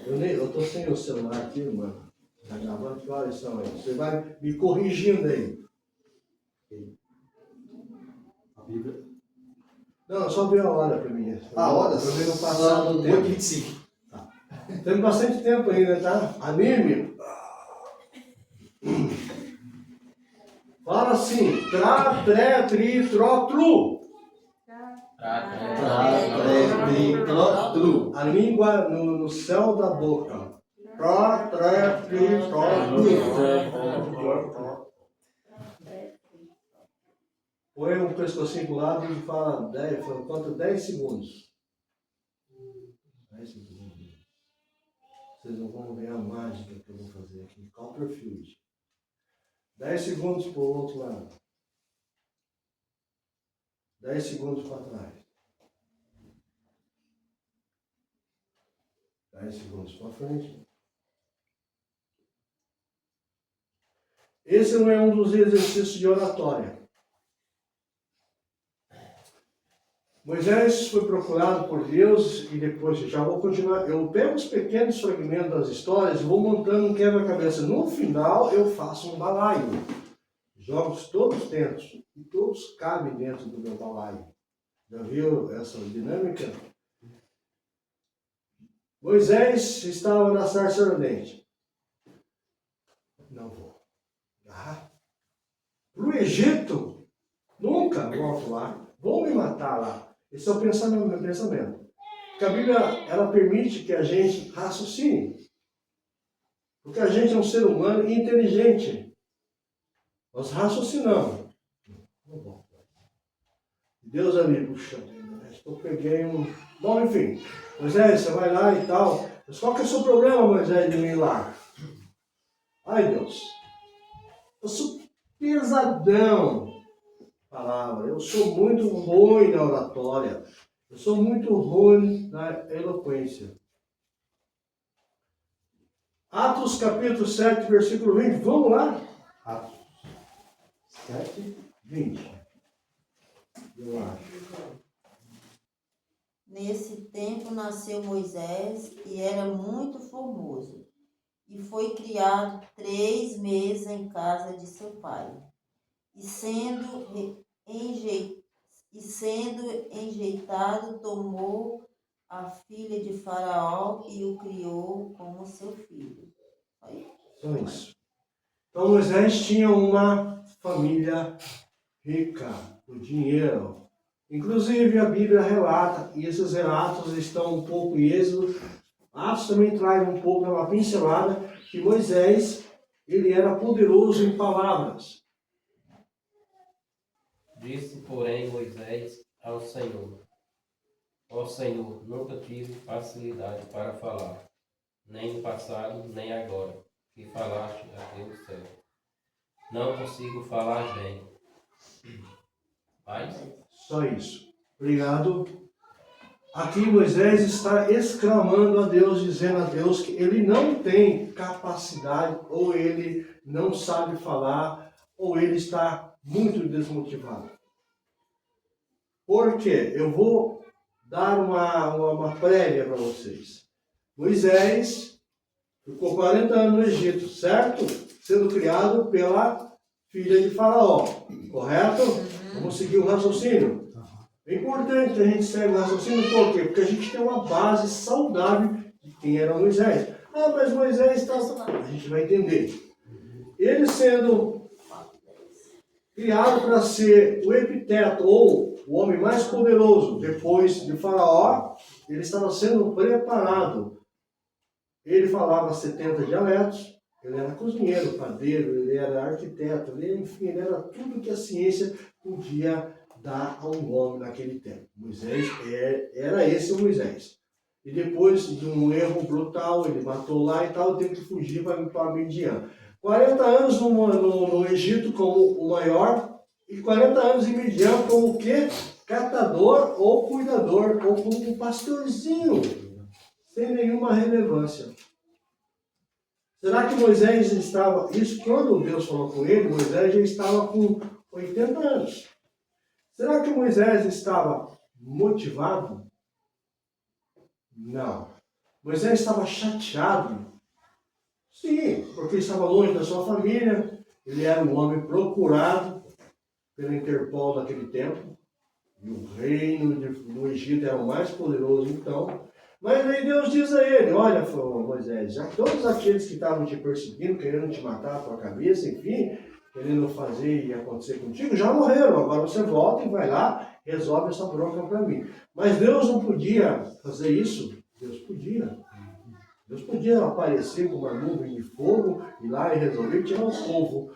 Speaker 1: Eu estou sem o celular aqui, mano. Está gravando, que horas são aí? Você vai me corrigindo aí.
Speaker 3: A Bíblia.
Speaker 1: Não, só ver a hora para mim.
Speaker 3: A hora?
Speaker 1: Para mim não passar do tempo.
Speaker 3: 8h25.
Speaker 1: Tá. Temos bastante tempo ainda, tá? Anime. Fala assim. Tra, tre, tri, tro, tru.
Speaker 3: Tru.
Speaker 1: A língua no céu da boca. Tra, tre, tri, tro, tru. Põe um pescocinho do lado e fala 10, conta 10 segundos. 10 segundos. Vocês não vão ver a mágica que eu vou fazer aqui. Copperfield. 10 segundos para o outro lado. 10 segundos para trás. 10 segundos para frente. Esse não é um dos exercícios de oratória. Moisés foi procurado por Deus e depois, já vou continuar, eu pego os pequenos fragmentos das histórias e vou montando um quebra-cabeça. No final eu faço um balaio. Jogos todos dentro e todos cabem dentro do meu balaio. Já viu essa dinâmica? Moisés estava na sarça ardente. Não vou. Para o Egito? Nunca volto lá. Vão me matar lá. Esse é o pensamento. Porque a Bíblia, ela permite que a gente raciocine. Porque a gente é um ser humano inteligente. Nós raciocinamos. Não vou. Deus ali, puxa, eu peguei um... Bom, enfim. Moisés, você vai lá e tal. Mas qual que é o seu problema, Moisés, de mim lá? Ai, Deus. Eu sou pesadão. Palavra. Eu sou muito ruim na oratória. Eu sou muito ruim na eloquência. Atos capítulo 7, versículo 20. Vamos lá? Atos 7, 20. Eu acho.
Speaker 6: Nesse tempo nasceu Moisés e era muito formoso, e foi criado 3 meses em casa de seu pai. E sendo enjeitado, tomou a filha de Faraó e o criou como seu filho.
Speaker 1: Só isso. Então Moisés tinha uma família rica, o dinheiro. Inclusive a Bíblia relata, e esses relatos estão um pouco em Êxodo. Atos também traz um pouco, uma pincelada, que Moisés, ele era poderoso em palavras.
Speaker 7: Disse, porém, Moisés ao Senhor: Ó Senhor, nunca tive facilidade para falar, nem no passado, nem agora, que falaste a Deus céu. Não consigo falar bem. Mas
Speaker 1: Só isso. Obrigado. Aqui Moisés está exclamando a Deus, dizendo a Deus que ele não tem capacidade, ou ele não sabe falar, ou ele está muito desmotivado. Por quê? Eu vou dar uma prévia para vocês. Moisés ficou 40 anos no Egito, certo? Sendo criado pela filha de Faraó, correto? Vamos seguir o raciocínio. É importante que a gente segue o raciocínio, por quê? Porque a gente tem uma base saudável de quem era Moisés. Ah, mas Moisés está... A gente vai entender. Ele sendo criado para ser o epiteto, ou o homem mais poderoso depois de Faraó, ele estava sendo preparado Ele falava 70 dialetos, ele era cozinheiro, padeiro, ele era arquiteto, enfim, ele era tudo que a ciência podia dar a um homem naquele tempo. Moisés era esse o Moisés. E depois de um erro brutal, ele matou lá e tal, teve que fugir para Midian. 40 anos no Egito como o maior e 40 anos em Midian como o quê? Catador ou cuidador, ou como um pastorzinho, sem nenhuma relevância. Será que Moisés estava... Isso quando Deus falou com ele, Moisés já estava com 80 anos. Será que Moisés estava motivado? Não. Moisés estava chateado? Sim, porque estava longe da sua família. Ele era um homem procurado pela Interpol naquele tempo. E o reino do Egito era o mais poderoso então. Mas aí Deus diz a ele, olha, Moisés, já todos aqueles que estavam te perseguindo, querendo te matar a tua cabeça, enfim, querendo fazer e acontecer contigo, já morreram. Agora você volta e vai lá, resolve essa bronca para mim. Mas Deus não podia fazer isso? Deus podia. Deus podia aparecer com uma nuvem de fogo, ir lá e resolver tirar o povo.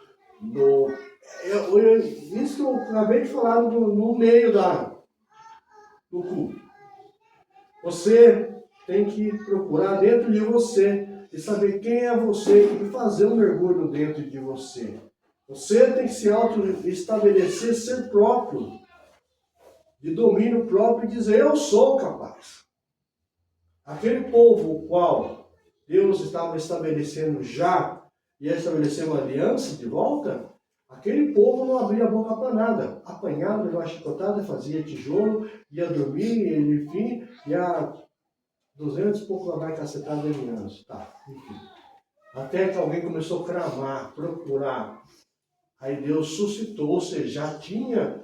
Speaker 1: Isso que eu acabei de falar no meio do culto. Você tem que procurar dentro de você e saber quem é você e fazer um mergulho dentro de você. Você tem que se auto-estabelecer, ser próprio, de domínio próprio e dizer, eu sou capaz. Aquele povo o qual Deus estava estabelecendo já, ia estabelecer uma aliança de volta, aquele povo não abria a boca para nada. Apanhava, levava chicotada, fazia tijolo, ia dormir, enfim, ia 200 e pouco lá vai cacetada de anos. Tá, enfim. Até que alguém começou a clamar, procurar. Aí Deus suscitou, ou seja,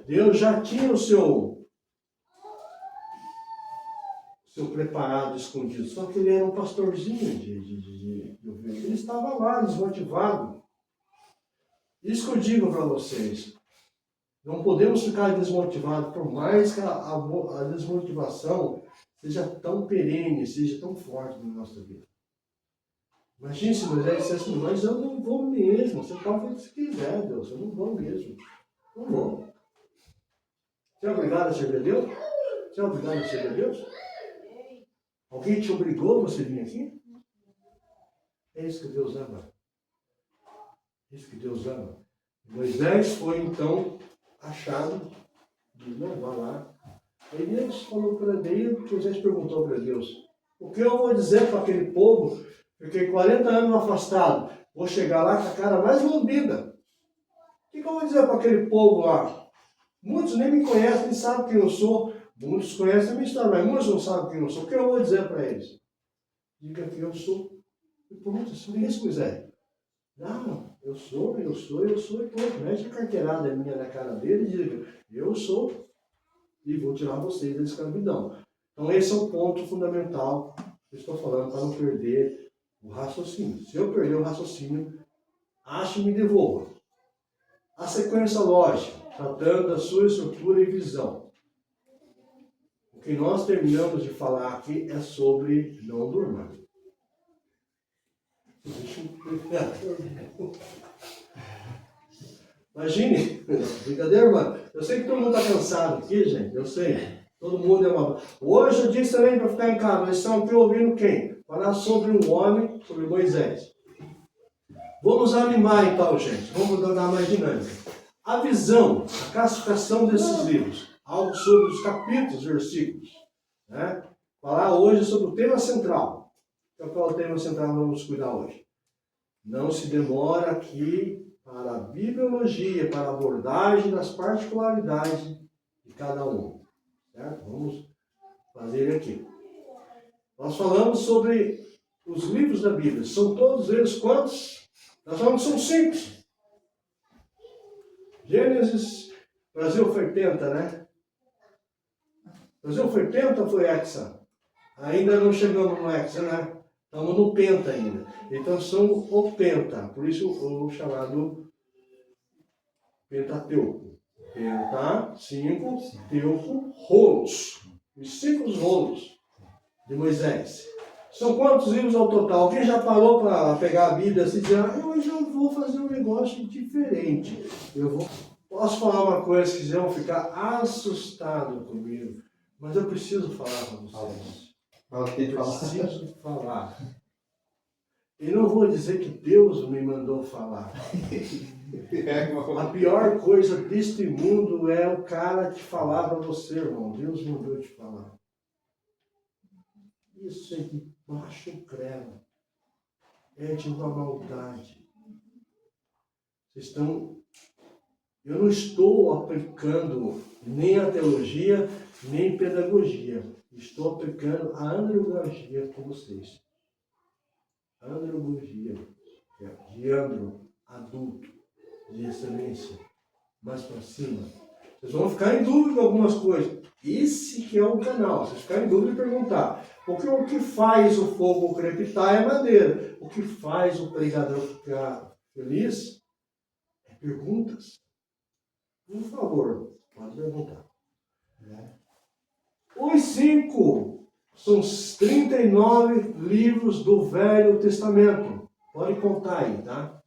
Speaker 1: Deus já tinha o seu preparado, escondido. Só que ele era um pastorzinho de ovelha. Ele estava lá, desmotivado. Isso que eu digo para vocês. Não podemos ficar desmotivados, por mais que a desmotivação seja tão perene, seja tão forte na nossa vida. Imagine se Moisés dissesse, mas eu não vou mesmo. Você pode fazer o que você quiser, Deus. Eu não vou mesmo. Não vou. Você é obrigado a servir a Deus? Você é obrigado a servir a Deus? Alguém te obrigou a você vir aqui? É isso que Deus ama. É isso que Deus ama. Moisés foi então achado de não, vá lá. Aí Deus falou para Deus, Moisés perguntou para Deus, o que eu vou dizer para aquele povo? Fiquei 40 anos afastado, vou chegar lá com a cara mais lambida. O que eu vou dizer para aquele povo lá? Muitos nem me conhecem, nem sabem quem eu sou. Muitos conhecem a minha história, mas muitos não sabem quem eu sou. O que eu vou dizer para eles? Diga que eu sou. E pronto, é isso, Moisés. Não, eu sou e pronto. Mete a carteirada minha na cara dele e diga, eu sou e vou tirar vocês da escravidão. Então esse é o ponto fundamental que eu estou falando para não perder o raciocínio. Se eu perder o raciocínio, ache e me devolva. A sequência lógica, tratando da sua estrutura e visão. O que nós terminamos de falar aqui é sobre não durma. Imagine, brincadeira, mano. Eu sei que todo mundo está cansado aqui, gente. Eu sei. Todo mundo é uma. Hoje eu disse também para ficar em casa. Nós estamos aqui ouvindo quem? Falar sobre um homem, sobre Moisés. Vamos animar então, gente. Vamos dar mais dinâmica. A visão, a classificação desses livros. Algo sobre os capítulos, versículos. Né? Falar hoje sobre o tema central. Qual é o tema central que vamos cuidar hoje? Não se demora aqui para a bibliologia, para a abordagem das particularidades de cada um. Certo? Vamos fazer aqui. Nós falamos sobre os livros da Bíblia. São todos eles quantos? Nós falamos que são 5. Gênesis, Brasil foi penta, né? Brasil foi penta ou foi hexa? Ainda não chegamos no hexa, né? Estamos no penta ainda. Então são o penta, por isso o chamado Pentateuco. Penta, 5, teuco, rolos. Os 5 rolos de Moisés. São quantos livros ao total? Alguém já parou para pegar a Bíblia assim e dizer, hoje eu vou fazer um negócio diferente. Posso falar uma coisa, se quiserem ficar assustados comigo, mas eu preciso falar para vocês. Preciso falar. E não vou dizer que Deus me mandou falar. A pior coisa deste mundo é o cara te falar para você, irmão. Deus mandou te falar. Isso é de baixo credo. É de uma maldade. Eu não estou aplicando nem a teologia, nem pedagogia. Estou aplicando a androgogia com vocês. Androgogia. De andro, adulto, de excelência. Mais para cima. Vocês vão ficar em dúvida com algumas coisas. Esse que é o canal. Vocês ficarem em dúvida e perguntar. Porque o que faz o fogo crepitar é madeira. O que faz o pregador ficar feliz é perguntas. Por favor, pode perguntar. Os 5 são os 39 livros do Velho Testamento. Pode contar aí, tá?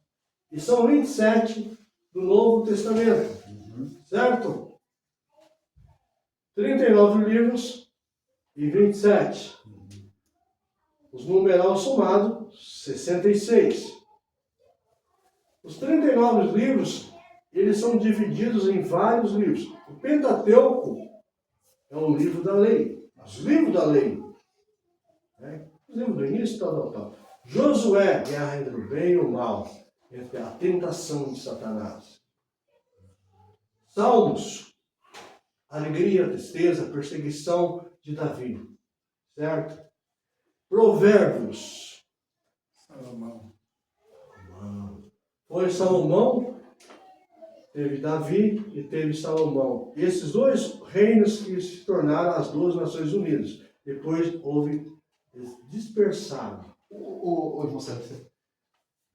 Speaker 1: E são 27 do Novo Testamento. Certo? 39 livros e 27. Os numerais somados, 66. Os 39 livros, eles são divididos em vários livros. O Pentateuco é um livro da lei. Os livros da lei. Os livros do início, tal. Josué, guerra entre o bem e o mal. Entre a tentação de Satanás. Salmos, alegria, tristeza, perseguição de Davi. Certo? Provérbios. Salomão. Foi Salomão, teve Davi e teve Salomão. E esses dois reinos que se tornaram as 2 Nações Unidas. Depois houve dispersado.
Speaker 3: Ô, irmão Sérgio,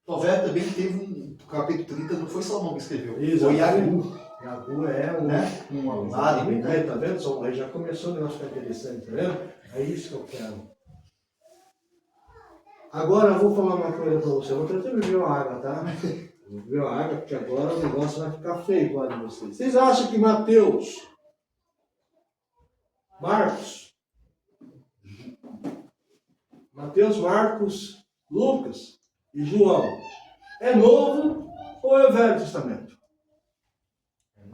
Speaker 3: Provérbio também teve um capítulo 30, não foi Salomão que escreveu.
Speaker 1: Exato.
Speaker 3: Foi Iagu.
Speaker 1: Iagu é um...
Speaker 3: Né? Um árabe, né?
Speaker 1: Aí, tá vendo? Aí já começou o negócio ficar interessante, tá vendo? É isso que eu quero. Agora eu vou falar uma coisa para você. Eu vou tentar beber uma água, tá? Vou beber uma água, porque agora o negócio vai ficar feio para vocês. Vocês acham que Mateus, Marcos, Lucas e João é Novo ou é Velho Testamento?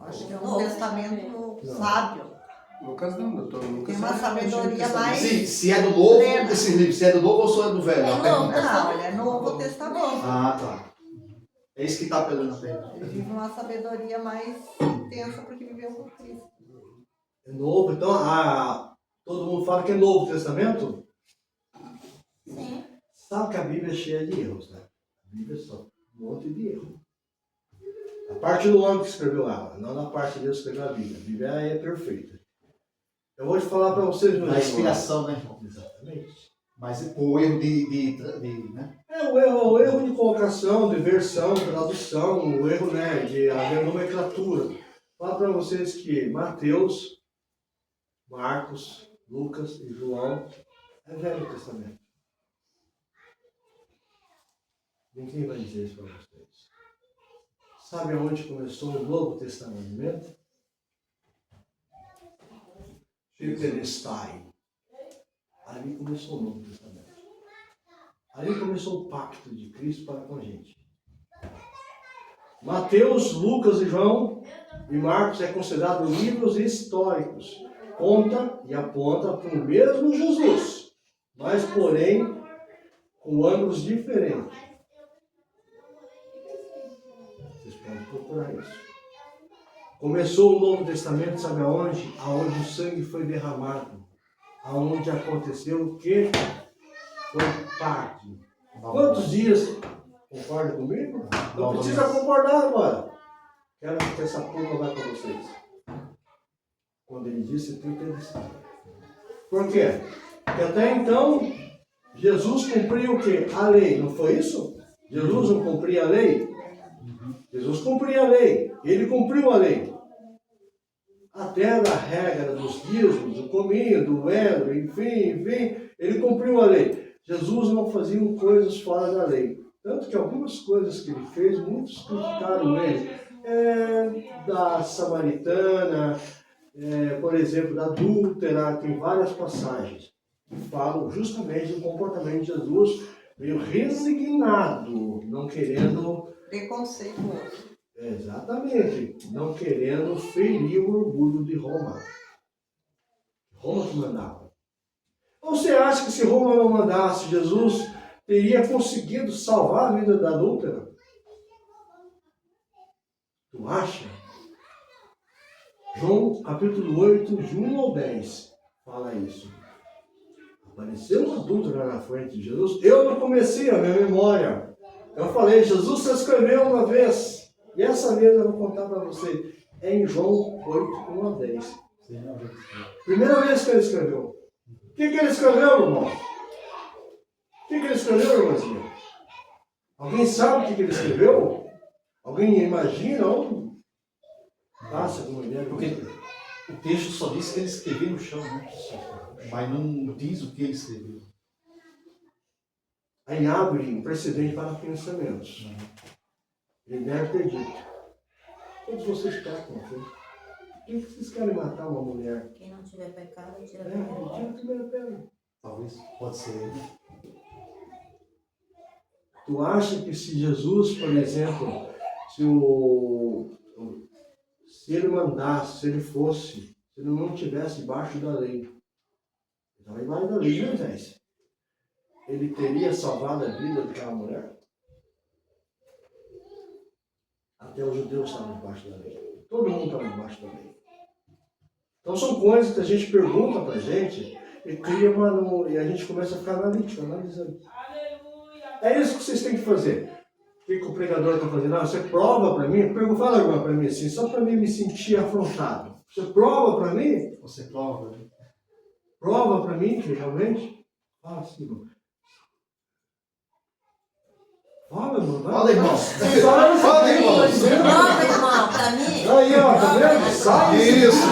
Speaker 5: Acho que é um testamento sábio.
Speaker 8: Lucas não, doutor. Lucas
Speaker 5: Tem uma sabedoria mais.
Speaker 3: Se é do Novo,
Speaker 5: plena.
Speaker 3: esse livro, se é do Novo ou só é do Velho?
Speaker 5: Não, ele é Novo Testamento.
Speaker 3: Ah, tá. É isso que está apelando a pergunta.
Speaker 5: Ele vive uma sabedoria mais intensa porque viveu com Cristo.
Speaker 1: É novo, então todo mundo fala que é Novo Testamento?
Speaker 6: Sim.
Speaker 1: Sabe que a Bíblia é cheia de erros, né? A Bíblia é só um monte de erro. A parte do homem que escreveu ela, não na parte de Deus que escreveu a Bíblia. A Bíblia é perfeita. Eu vou te falar para vocês, meus
Speaker 3: Da
Speaker 1: irmãos.
Speaker 3: inspiração, né, irmão?
Speaker 1: Exatamente.
Speaker 3: Mas o erro né?
Speaker 1: É o erro de colocação, de versão, tradução, o erro, né, de haver nomenclatura. Falo para vocês que Mateus, Marcos, Lucas e João é Velho Testamento. Ninguém vai dizer isso para vocês. Sabe aonde começou o Novo Testamento? Tetelestai. Ali começou o Novo Testamento. Ali começou o pacto de Cristo para com a gente. Mateus, Lucas e João e Marcos é considerado livros históricos. Conta e aponta para o mesmo Jesus, mas porém com ângulos diferentes. Vocês podem procurar isso. Começou o Novo Testamento, sabe aonde? Aonde o sangue foi derramado. Aonde aconteceu o que? Foi pacto. Quantos dias? Concorda comigo? Não precisa concordar agora. Quero que essa culpa vá com vocês. Quando ele disse 30 dias. Por quê? Porque até então, Jesus cumpriu o quê? A lei, não foi isso? Jesus não cumpria a lei? Jesus cumpria a lei. Ele cumpriu a lei. Até a regra dos dízimos, do cominho, do elo, enfim, ele cumpriu a lei. Jesus não fazia coisas fora da lei. Tanto que algumas coisas que ele fez, muitos criticaram ele. Da samaritana, por exemplo, da adúltera, tem várias passagens que falam justamente do comportamento de Jesus, meio resignado, não querendo...
Speaker 5: Preconceituoso.
Speaker 1: Exatamente, não querendo ferir o orgulho de Roma. Roma que mandava. Ou você acha que se Roma não mandasse, Jesus teria conseguido salvar a vida da adúltera? Tu acha? João capítulo 8, de 1 ao 10, fala isso. Apareceu uma adúltera na frente de Jesus. Eu não comecei a minha memória. Eu falei, Jesus se escreveu uma vez. E essa vez eu vou contar para você. É em João 8, 1 ao 10. Primeira vez que ele escreveu. O que ele escreveu, irmão? O que ele escreveu, irmãzinha? Alguém sabe o que ele escreveu? Alguém imagina? Ou passa alguma ideia?
Speaker 3: Porque o texto só diz que ele escreveu no chão, né? Mas não diz o que ele escreveu.
Speaker 1: Aí abre um precedente para pensamentos. Ele deve ter dito. Todos vocês pecam, filho. Por que vocês querem matar uma mulher?
Speaker 6: Quem não tiver pecado, tira a
Speaker 1: Tira
Speaker 6: pedra.
Speaker 1: a primeira pedra.
Speaker 3: Talvez, pode ser ele.
Speaker 1: Tu acha que se Jesus, por exemplo, se ele mandasse, se ele fosse, se ele não estivesse debaixo da lei, ele estava debaixo da lei, né, Zé? Ele teria salvado a vida daquela mulher? Até os judeus estavam debaixo da lei. Todo mundo estava debaixo da lei. Então são coisas que a gente pergunta pra gente e cria e a gente começa a ficar analítico, analisando. É isso que vocês têm que fazer. O que o pregador está fazendo? Você prova para mim? Fala agora para mim assim, só para mim me sentir afrontado. Você prova para mim?
Speaker 3: Você prova, né?
Speaker 1: Prova para mim que realmente? Fala assim, irmão. Fala, irmão.
Speaker 3: Fala, irmão.
Speaker 1: Fala, irmão.
Speaker 6: Prova, irmão, pra mim.
Speaker 1: Aí, ó, tá vendo? Sai
Speaker 3: Isso.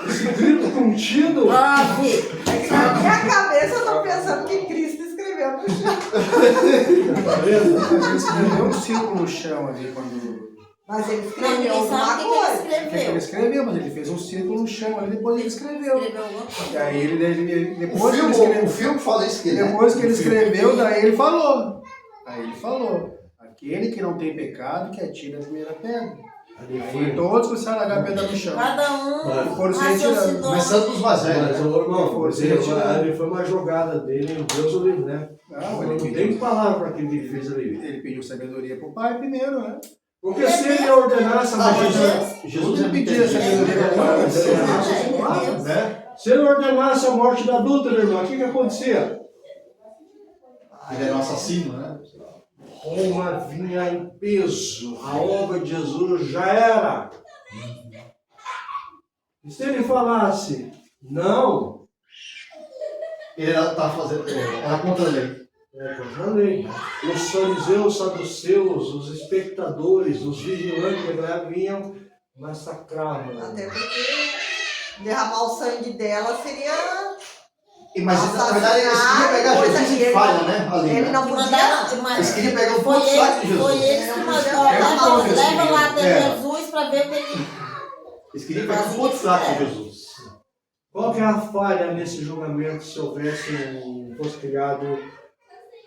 Speaker 1: esse grito contido.
Speaker 6: Prove.
Speaker 5: Na minha cabeça eu tô pensando que Cristo escreveu no chão.
Speaker 1: Tá vendo?
Speaker 8: Ele escreveu um círculo no chão ali quando.
Speaker 5: Mas ele
Speaker 6: Não,
Speaker 5: escreveu
Speaker 6: ninguém
Speaker 5: alguma
Speaker 6: sabe o que
Speaker 5: coisa.
Speaker 6: ele
Speaker 8: O que ele
Speaker 6: escreveu.
Speaker 8: escreveu, mas ele fez um círculo no chão ali, depois ele escreveu.
Speaker 6: Escreveu alguma coisa.
Speaker 8: E aí ele
Speaker 3: O
Speaker 8: depois que ele
Speaker 3: filme,
Speaker 8: escreveu,
Speaker 3: o filme fala isso que ele
Speaker 8: depois que ele escreveu, daí ele falou. Aí ele falou: aquele que não tem pecado, que atira a primeira pedra.
Speaker 1: Ali
Speaker 8: Aí
Speaker 1: foi.
Speaker 8: todos começaram a largar a pedra no chão.
Speaker 6: Cada um
Speaker 8: Foram se retirando.
Speaker 6: raciocinou.
Speaker 3: Começando com os mais velhos,
Speaker 1: Mas,
Speaker 3: né?
Speaker 1: ô, irmão,
Speaker 8: Força,
Speaker 1: ali foi uma jogada dele, Deus o livre, né?
Speaker 8: Não,
Speaker 1: Não tem palavra para aquilo que ele fez ali.
Speaker 8: ele pediu sabedoria pro pai primeiro, né?
Speaker 1: Porque se ele ordenasse a morte,
Speaker 3: Jesus
Speaker 8: Ele pedia sabedoria pro pai.
Speaker 3: Né?
Speaker 1: se ele ordenasse a morte da adulta, meu irmão, o que acontecia?
Speaker 3: Ele era um assassino, né?
Speaker 1: Roma vinha em peso, a obra de Jesus já era. E se ele falasse, não,
Speaker 3: Ele era contra a lei.
Speaker 1: contra a lei. Os fariseus, os saduceus, os espectadores, os vigilantes da vinham massacrar.
Speaker 5: Até porque derramar o sangue dela seria.
Speaker 3: Mas na verdade eles queriam pegar Jesus em falha, né? Ali,
Speaker 5: Ele
Speaker 3: né?
Speaker 5: não podia.
Speaker 3: Eles queriam pegar o
Speaker 6: Foi
Speaker 3: ponto fraco de
Speaker 6: ele, foi
Speaker 3: Jesus.
Speaker 6: ele que mandou. Leva lá até Jesus para ver o que ele.
Speaker 3: Eles queriam pegar o ponto fraco de Jesus.
Speaker 1: Qual que é a falha nesse julgamento se houvesse fosse criado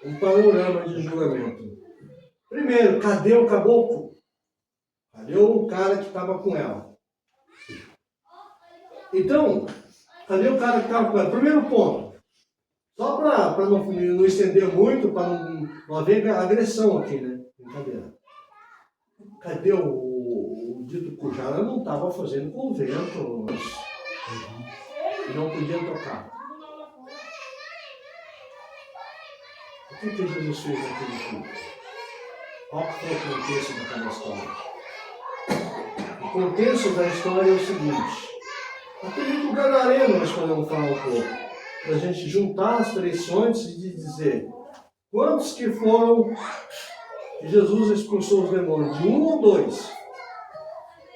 Speaker 1: um panorama de julgamento? Primeiro, cadê o caboclo? Cadê o cara que estava com ela? Então, cadê o cara que estava com ela? Primeiro ponto. Só para não estender muito, para não haver agressão aqui, né? Brincadeira. Cadê o dito cujo? Ela não estava fazendo convento. E não podia tocar. O que Jesus fez naquele culto? Qual foi o contexto daquela história? O contexto da história é o seguinte. Aquele lugar da arena nós podemos falar um pouco. Para a gente juntar as três fontes e dizer quantos que foram que Jesus expulsou os demônios? De um ou dois?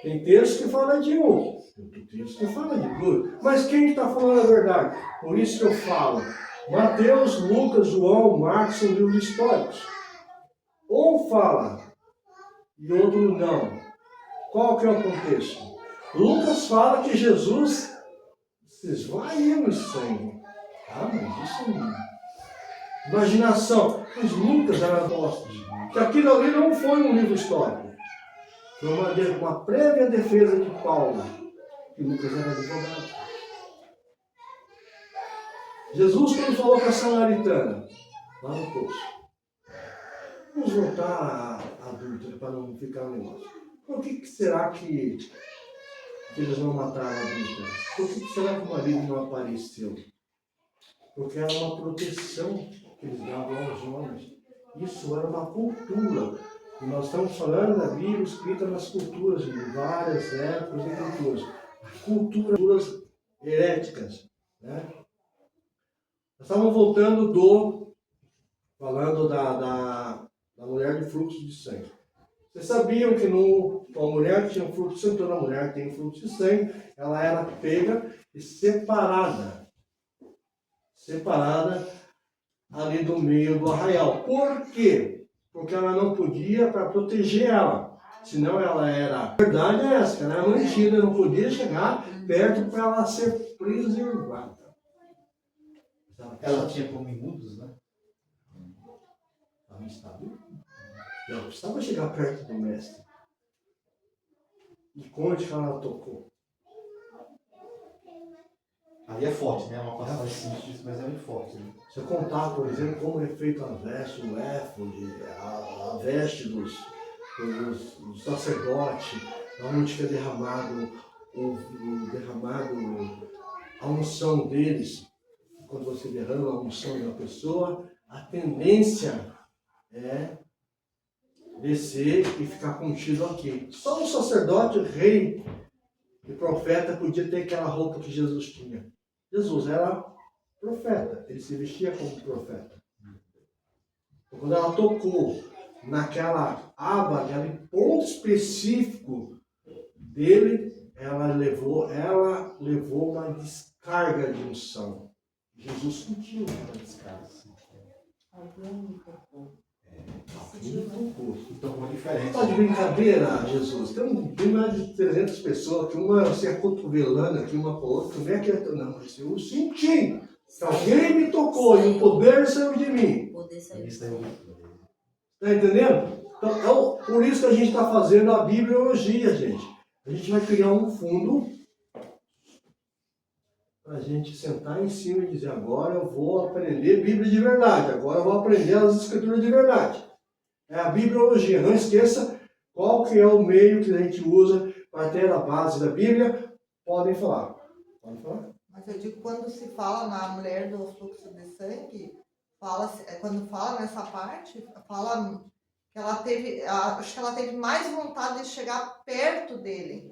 Speaker 1: Tem texto que fala de um, tem texto que fala de dois. Mas quem está falando a verdade? Por isso que eu falo, Mateus, Lucas, João, Marcos são livros históricos. Um fala e outro não. Qual que é o contexto? Lucas fala que Jesus se esvaiu no sangue. Ah, mas isso é imaginação. Os Lucas eram apóstolos. Que aquilo ali não foi um livro histórico. Foi uma prévia defesa de Paulo. Que Lucas era advogado. Jesus, quando falou com a samaritana, lá no poço. Vamos voltar à adulta para não ficar um negócio. Por que será que eles não mataram a adulta? Por que será que o marido não apareceu? Porque era uma proteção que eles davam aos homens. Isso era uma cultura. E nós estamos falando da Bíblia escrita nas culturas, de várias épocas e culturas. Culturas heréticas. Né? Nós estávamos voltando falando da mulher de fluxo de sangue. Vocês sabiam que a mulher que tinha um fluxo de sangue, toda mulher que tem fluxo de sangue, ela era pega e separada ali do meio do arraial. Por quê? Porque ela não podia para proteger ela. Senão ela era... A verdade é essa, ela era mantida, não podia chegar perto para ela ser preservada.
Speaker 3: Ela tinha como imundos, né?
Speaker 1: Ela não estava. Não precisava chegar perto do mestre. E conte que ela tocou.
Speaker 3: Aí é forte, né? É uma passagem simples, mas é muito forte. Né?
Speaker 1: Se eu contar, por exemplo, como é feito a veste, o éfode, a veste dos sacerdotes, onde fica derramado, a unção deles, quando você derrama a unção de uma pessoa, a tendência é descer e ficar contido aqui. Só o sacerdote, o rei e profeta podia ter aquela roupa que Jesus tinha. Jesus era profeta, ele se vestia como profeta. Então, quando ela tocou naquela aba, naquele ponto específico dele, ela levou uma descarga de unção. Jesus sentiu aquela descarga.
Speaker 6: Alguém me tocou.
Speaker 3: Então, uma diferença.
Speaker 1: Está de brincadeira, Jesus. Tem mais de 300 pessoas aqui, uma se acotovelando aqui, uma com a outra. Como é que é? Não, mas eu senti. Se alguém me tocou e o poder saiu de mim.
Speaker 6: O poder saiu.
Speaker 1: Está entendendo? Então, por isso que a gente está fazendo a bibliologia, gente. A gente vai criar um fundo para a gente sentar em cima e dizer, agora eu vou aprender Bíblia de verdade, agora eu vou aprender as escrituras de verdade. É a bibliologia. Não esqueça qual que é o meio que a gente usa para ter a base da Bíblia. Podem falar. Podem falar?
Speaker 5: Mas eu digo, quando se fala na mulher do fluxo de sangue, quando fala nessa parte, fala que ela teve, acho que ela teve mais vontade de chegar perto dele,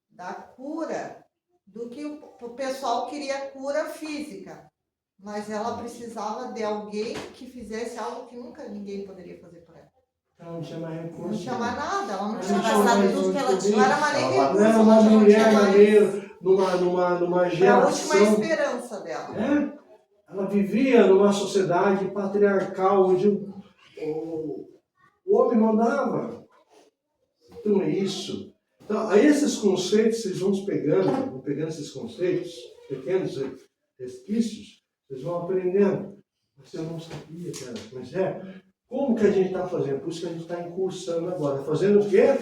Speaker 5: da cura, do que o pessoal queria cura física. Mas ela precisava de alguém que fizesse algo que nunca ninguém poderia fazer por ela.
Speaker 1: Ela não tinha mais recurso.
Speaker 5: Não tinha mais nada, ela não
Speaker 1: Ela
Speaker 5: tinha
Speaker 1: não tinha
Speaker 5: mais nada.
Speaker 1: mais
Speaker 5: Tudo que ela
Speaker 1: recurso.
Speaker 5: tinha, não era mais nem recurso.
Speaker 1: Ela era uma
Speaker 5: ela já não
Speaker 1: mulher
Speaker 5: tinha
Speaker 1: no
Speaker 5: mais.
Speaker 1: meio, numa
Speaker 5: Foi a
Speaker 1: geração.
Speaker 5: última esperança dela.
Speaker 1: É? Ela vivia numa sociedade patriarcal, onde o homem mandava. Então é isso. Então, a esses conceitos, vocês vão pegando esses conceitos, pequenos resquícios, vocês vão aprendendo. Mas eu não sabia, cara. Mas como que a gente está fazendo? Por isso que a gente está incursando agora. Fazendo o quê?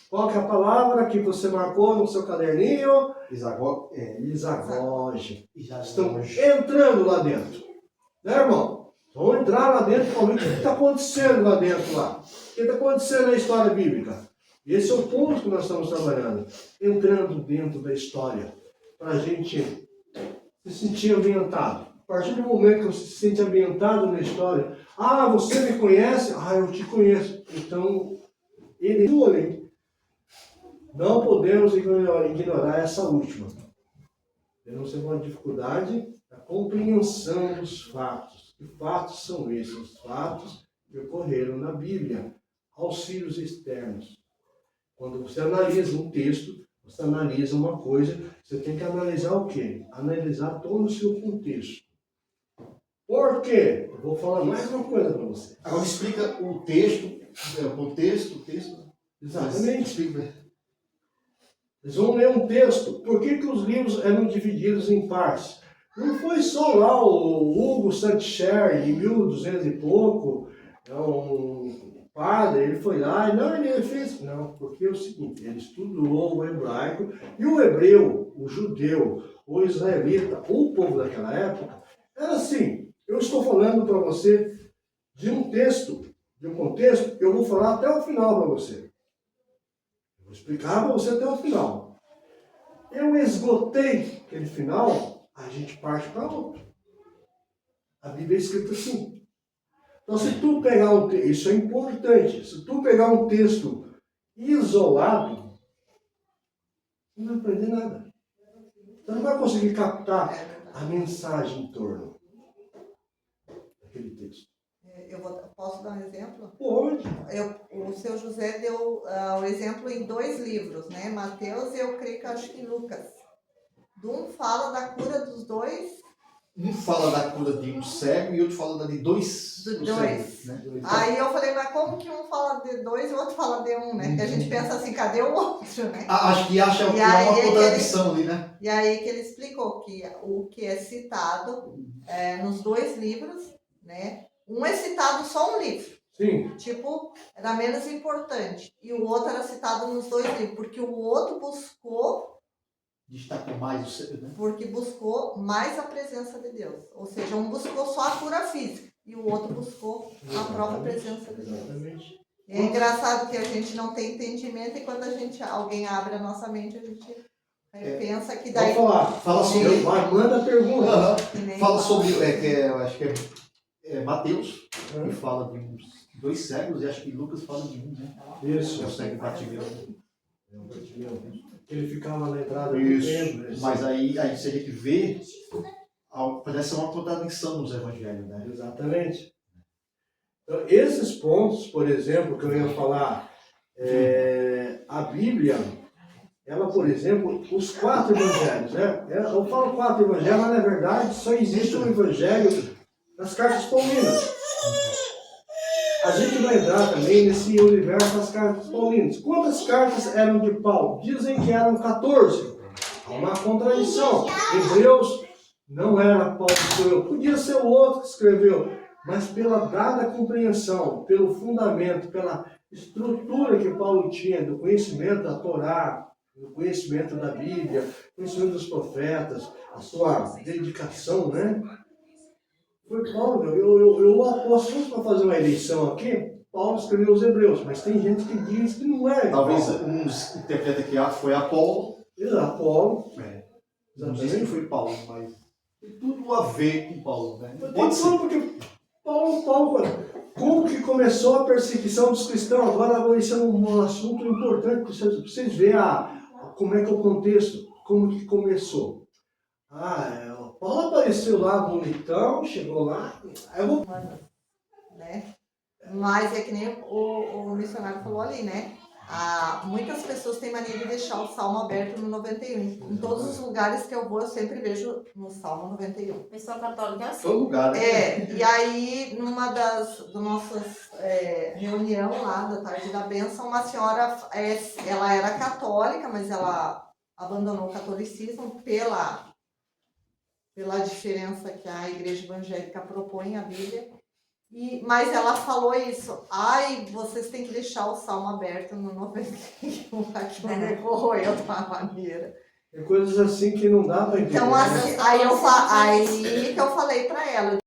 Speaker 1: Qual que é a palavra que você marcou no seu caderninho? Isagoge. Estamos entrando lá dentro. Né, irmão? Vamos entrar lá dentro para ver o que está acontecendo lá dentro. O que está acontecendo na história bíblica? Esse é o ponto que nós estamos trabalhando. Entrando dentro da história. Para a gente se sentir ambientado. A partir do momento que você se sente ambientado na história, você me conhece? Eu te conheço. Então, não podemos ignorar essa última. Temos uma dificuldade da compreensão dos fatos. Que fatos são esses? Os fatos que ocorreram na Bíblia. Auxílios externos. Quando você analisa um texto, Você analisa uma coisa, você tem que analisar o quê? Analisar todo o seu contexto. Por quê? Eu vou falar mais uma coisa para você.
Speaker 3: Agora explica o texto, o contexto.
Speaker 1: Exatamente.
Speaker 3: Explica.
Speaker 1: Eles vão ler um texto. Por que os livros eram divididos em partes? Não foi só lá o Hugo Saint-Cher, em 1200 e pouco, um padre, ele foi lá e não, ele fez. Não, porque é o seguinte, ele estudou o hebraico e o hebreu, o judeu, o israelita, o povo daquela época, era assim. Eu estou falando para você de um texto, de um contexto, eu vou falar até o final para você. Eu vou explicar para você até o final. Eu esgotei aquele final, a gente parte para outro. A Bíblia é escrita assim. Então, se tu pegar um texto, isso é importante, se tu pegar um texto isolado, você não vai aprender nada. Você não vai conseguir captar a mensagem em torno daquele texto.
Speaker 5: Posso dar um exemplo?
Speaker 1: Pode.
Speaker 5: O seu José deu o exemplo em 2 livros, né? Mateus e eu creio que acho que Lucas. Um fala da cura dos 2.
Speaker 3: Um fala da cura de um cego e outro fala de 2
Speaker 5: Dois.
Speaker 3: né?
Speaker 5: Aí eu falei, mas como que um fala de 2 e o outro fala de 1, né? Que a gente pensa assim, cadê o outro, né?
Speaker 3: Acho que acha que
Speaker 5: E
Speaker 3: há uma
Speaker 5: aí
Speaker 3: contradição ali, né?
Speaker 5: E aí que ele explicou que o que é citado nos 2 livros, né? Um é citado só um livro.
Speaker 1: Sim.
Speaker 5: Tipo, era menos importante. E o outro era citado nos 2 livros, porque o outro buscou,
Speaker 3: Destaca mais o cego, né?
Speaker 5: porque buscou mais a presença de Deus. Ou seja, um buscou só a cura física e o outro buscou a própria presença de Deus.
Speaker 1: Exatamente.
Speaker 5: E é engraçado que a gente não tem entendimento e quando alguém abre a nossa mente, a gente pensa que daí...
Speaker 1: Pode falar.
Speaker 3: Fala sobre.
Speaker 1: Manda a pergunta.
Speaker 3: Aham.
Speaker 5: que nem
Speaker 3: Fala sobre. Eu acho que é Mateus, que
Speaker 1: Hã?
Speaker 3: fala de uns 2 cegos, e acho que Lucas fala de 1, né?
Speaker 1: Isso.
Speaker 3: É o cego Bartimeu.
Speaker 1: Ele ficava na entrada do
Speaker 3: Isso.
Speaker 1: templo.
Speaker 3: Mas aí se a gente vê, parece uma contradição nos evangelhos, né?
Speaker 1: Exatamente. Então, esses pontos, por exemplo, que eu ia falar, a Bíblia, ela, por exemplo, os 4 evangelhos, né? Eu falo 4 evangelhos, mas na verdade só existe um evangelho nas cartas paulinas. A gente vai entrar também nesse universo das cartas paulinas. Quantas cartas eram de Paulo? Dizem que eram 14. Há uma contradição. Hebreus não era Paulo que escreveu. Podia ser o outro que escreveu. Mas pela dada compreensão, pelo fundamento, pela estrutura que Paulo tinha do conhecimento da Torá, do conhecimento da Bíblia, conhecimento dos profetas, a sua dedicação, né? Foi Paulo, eu aposto para fazer uma eleição aqui, Paulo escreveu os Hebreus, mas tem gente que diz que não é.
Speaker 3: Talvez
Speaker 1: Paulo.
Speaker 3: uns interpretem que foi Apolo.
Speaker 1: Apolo.
Speaker 3: Não diz que foi Paulo, mas tem tudo a ver com Paulo, né?
Speaker 1: Tem
Speaker 3: Pode ser.
Speaker 1: tudo, porque Paulo, como que começou a perseguição dos cristãos? Agora isso é um assunto importante para vocês verem como é que é o contexto, como que começou. Paulo apareceu lá bonitão, chegou lá,
Speaker 5: né? Mas é que nem o missionário falou ali, né? Muitas pessoas têm mania de deixar o Salmo aberto no 91. Em todos os lugares que eu vou, eu sempre vejo no Salmo 91.
Speaker 6: Pessoa católica é assim.
Speaker 3: Todo lugar, né?
Speaker 5: E aí, numa das nossas reunião lá, da Tarde da Bênção, uma senhora, ela era católica, mas ela abandonou o catolicismo pela diferença que a igreja evangélica propõe à Bíblia. Mas ela falou isso, vocês têm que deixar o Salmo aberto no 91, aquilo me corroeu de uma maneira.
Speaker 1: Tem coisas assim que não dá para entender.
Speaker 5: Então, assim, aí que eu falei para ela,